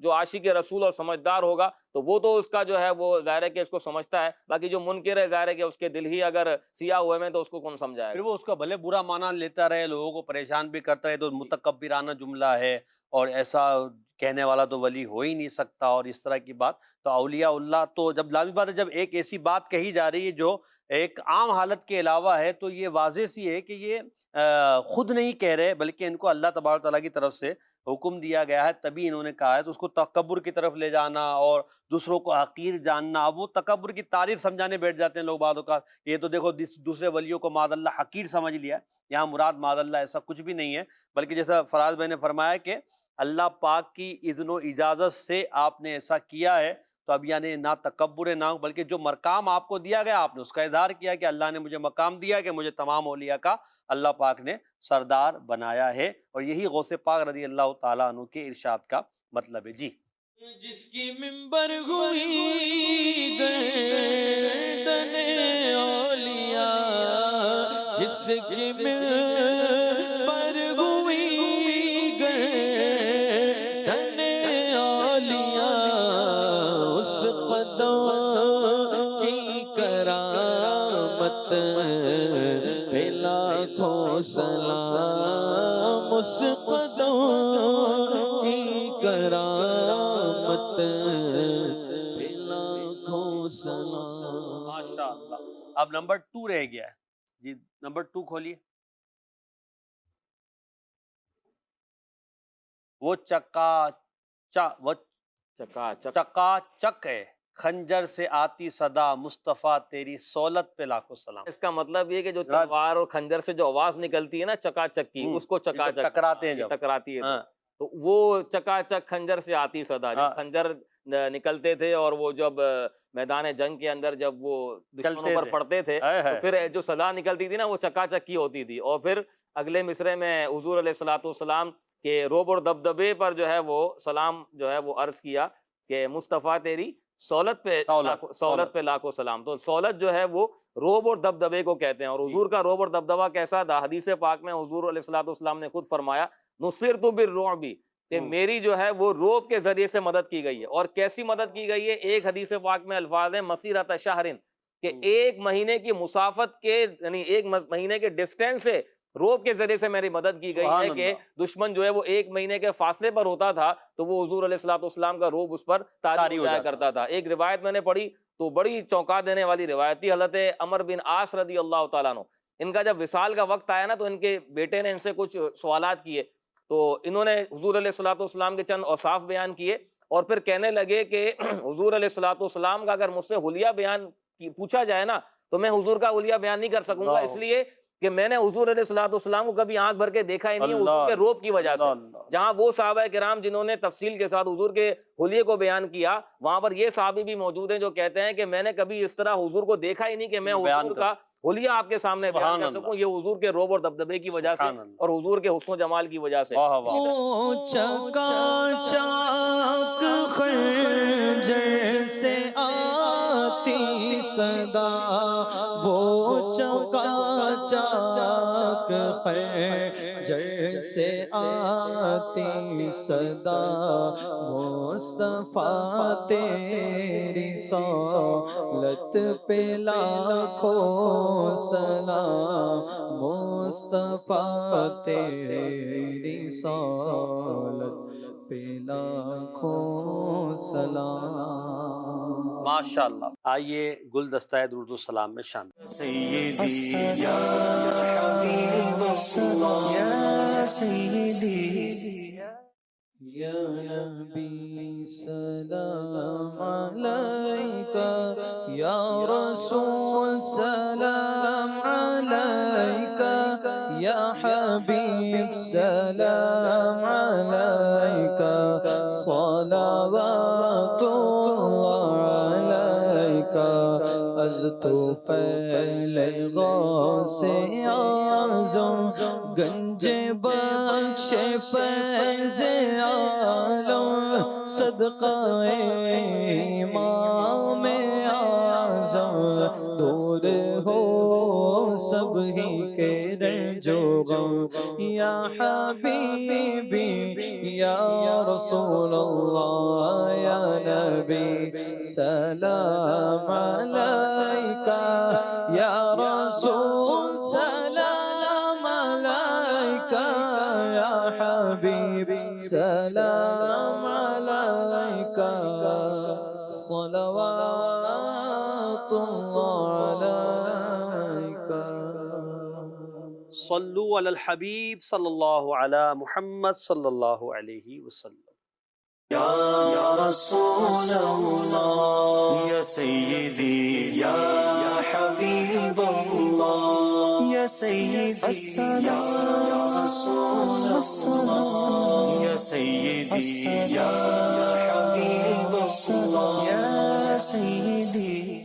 جو عاشق رسول اور سمجھدار ہوگا تو وہ تو اس کا جو ہے وہ ظاہر ہے کہ اس کو سمجھتا ہے، باقی جو منکر ہے ظاہر ہے کہ اس کے دل ہی اگر سیاہ ہوئے میں تو اس کو کون سمجھائے پھر گا۔ وہ اس کا بھلے برا معنی لیتا رہے، لوگوں کو پریشان بھی کرتا رہے، تو متکبرانہ جملہ ہے، اور ایسا کہنے والا تو ولی ہو ہی نہیں سکتا، اور اس طرح کی بات۔ تو اولیاء اللہ تو جب لازمی بات ہے، جب ایک ایسی بات کہی جا رہی ہے جو ایک عام حالت کے علاوہ ہے، تو یہ واضح سی ہے کہ یہ خود نہیں کہہ رہے، بلکہ ان کو اللہ تبارک تعالیٰ کی طرف سے حکم دیا گیا ہے، تبھی انہوں نے کہا ہے۔ تو اس کو تکبر کی طرف لے جانا اور دوسروں کو حقیر جاننا، اب وہ تکبر کی تعریف سمجھانے بیٹھ جاتے ہیں لوگ بعض اوقات، یہ تو دیکھو دوسرے ولیوں کو معاذ اللہ حقیر سمجھ لیا۔ یہاں مراد معاذ اللہ ایسا کچھ بھی نہیں ہے، بلکہ جیسا فراز بھائی نے فرمایا کہ اللہ پاک کی اذن و اجازت سے آپ نے ایسا کیا ہے، تو اب یعنی نہ تکبر نہ، بلکہ جو مقام آپ کو دیا گیا آپ نے اس کا اظہار کیا کہ اللہ نے مجھے مقام دیا کہ مجھے تمام اولیاء کا اللہ پاک نے سردار بنایا ہے، اور یہی غوث پاک رضی اللہ تعالیٰ عنہ کے ارشاد کا مطلب ہے۔ جی جس کی منبر ہوئی گردن اولیاء، جس کی منبر ہوئی گردن اولیاء، اس قدم کی کرامت پہ لاکھوں سلام، اس قدم کی کرامت پہ لاکھوں سلام۔ ماشاء اللہ۔ اب نمبر 2 رہ گیا ہے، جی نمبر 2 کھولیے۔ وہ چکا چک ہے، خنجر سے آتی صدا، مصطفیٰ تیری سہولت پہ لاکھوں سلام۔ اس کا مطلب یہ کہ جو تلوار اور خنجر سے جو آواز نکلتی ہے نا چکا چک کی، اس کو چکا چک ٹکراتے ہیں جب، ٹکراتی ہے، تو وہ چکا چک خنجر سے آتی صدا، جب خنجر نکلتے تھے اور وہ جب میدان جنگ کے اندر جب وہ دشمنوں پر پڑتے تھے تو پھر جو صدا نکلتی تھی نا وہ چکا چک کی ہوتی تھی۔ اور پھر اگلے مصرعے میں حضور علیہ الصلوۃ والسلام کے روب اور دبدبے پر جو ہے وہ سلام جو ہے وہ عرض کیا کہ مصطفیٰ تیری سہولت پہ لاکھوں سلام۔ تو سہولت جو ہے وہ روب اور دبدبے کو کہتے ہیں، اور حضور کا روب اور دبدبہ کیسا تھا؟ حدیث پاک میں حضور علیہ الصلوۃ والسلام نے خود فرمایا نصرت بالرعب، کہ میری جو ہے وہ روب کے ذریعے سے مدد کی گئی ہے۔ اور کیسی مدد کی گئی ہے؟ ایک حدیث پاک میں الفاظ ہیں مسیرۃ شہر، کہ ایک مہینے کی مسافت کے یعنی ایک مہینے کے ڈسٹینس سے روب کے ذریعے سے میری مدد کی گئی ہے، کہ دشمن جو ہے وہ ایک مہینے کے فاصلے پر ہوتا تھا تو وہ حضور علیہ الصلوۃ والسلام کا روب اس پر طاری ہو جایا کرتا تھا۔ ایک روایت میں نے پڑھی تو بڑی چونکا دینے والی روایت تھی، حضرت عمر بن عاص رضی اللہ تعالیٰ عنہ، ان کا جب وصال کا وقت آیا نا تو ان کے بیٹے نے ان سے کچھ سوالات کیے، تو انہوں نے حضور علیہ الصلوۃ والسلام کے چند اوصاف بیان کیے، اور پھر کہنے لگے کہ حضور علیہ الصلوۃ والسلام کا اگر مجھ سے حلیہ بیان پوچھا جائے نا تو میں حضور کا حلیہ بیان نہیں کر سکوں گا، اس لیے کہ میں نے حضور علیہ الصلوۃ والسلام کو کبھی آنکھ بھر کے دیکھا ہی نہیں ہے حضور کے روب کی وجہ سے۔ جہاں وہ صحابہ کرام جنہوں نے تفصیل کے ساتھ حضور کے حلیے کو بیان کیا، وہاں پر یہ صحابی بھی موجود ہیں جو کہتے ہیں کہ میں نے کبھی اس طرح حضور کو دیکھا ہی نہیں کہ میں حضور کا حلیہ آپ کے سامنے بیان کر سکوں، یہ حضور کے روب اور دبدبے کی وجہ سے اور حضور کے حسن و جمال کی وجہ سے۔ وہ چکا چاک خنجر سے آتی صدا، وہ چکا چاک خنجر سے آتی صدا، مصطفیٰ تیری سہولت پہ لاکھوں سلام، مصطفیٰ تیری سہولت پہ لاکھوں سلام. ماشاء اللہ. آئیے گلدستہ درود و سلام میں شامل. سیدی یا حبیب اللہ یا سیدی یا نبی سلام علیکہ یا رسول سلام علیکہ یا حبیب سلام علیکہ صلوات اللہ علیکہ از تو فیل غوث اعظم گنج بخش فیض عالم صدقہ امام اعظم دور ہو سب ہی کے رنج و غم یا حبیبی یا رسول اللہ یا نبی سلام علیکہ یا رسول سلام علیکہ یا حبیب سلام علیکہ صلوات اللہ علیکہ. صلو علی الحبیب صلی اللہ علی محمد صلی اللہ علیہ وسلم. یا رسول اللہ یا سیدی یا حبیب اللہ یا سیدی یا رسول اللہ یا سیدی یا حبیب اللہ یا سیدی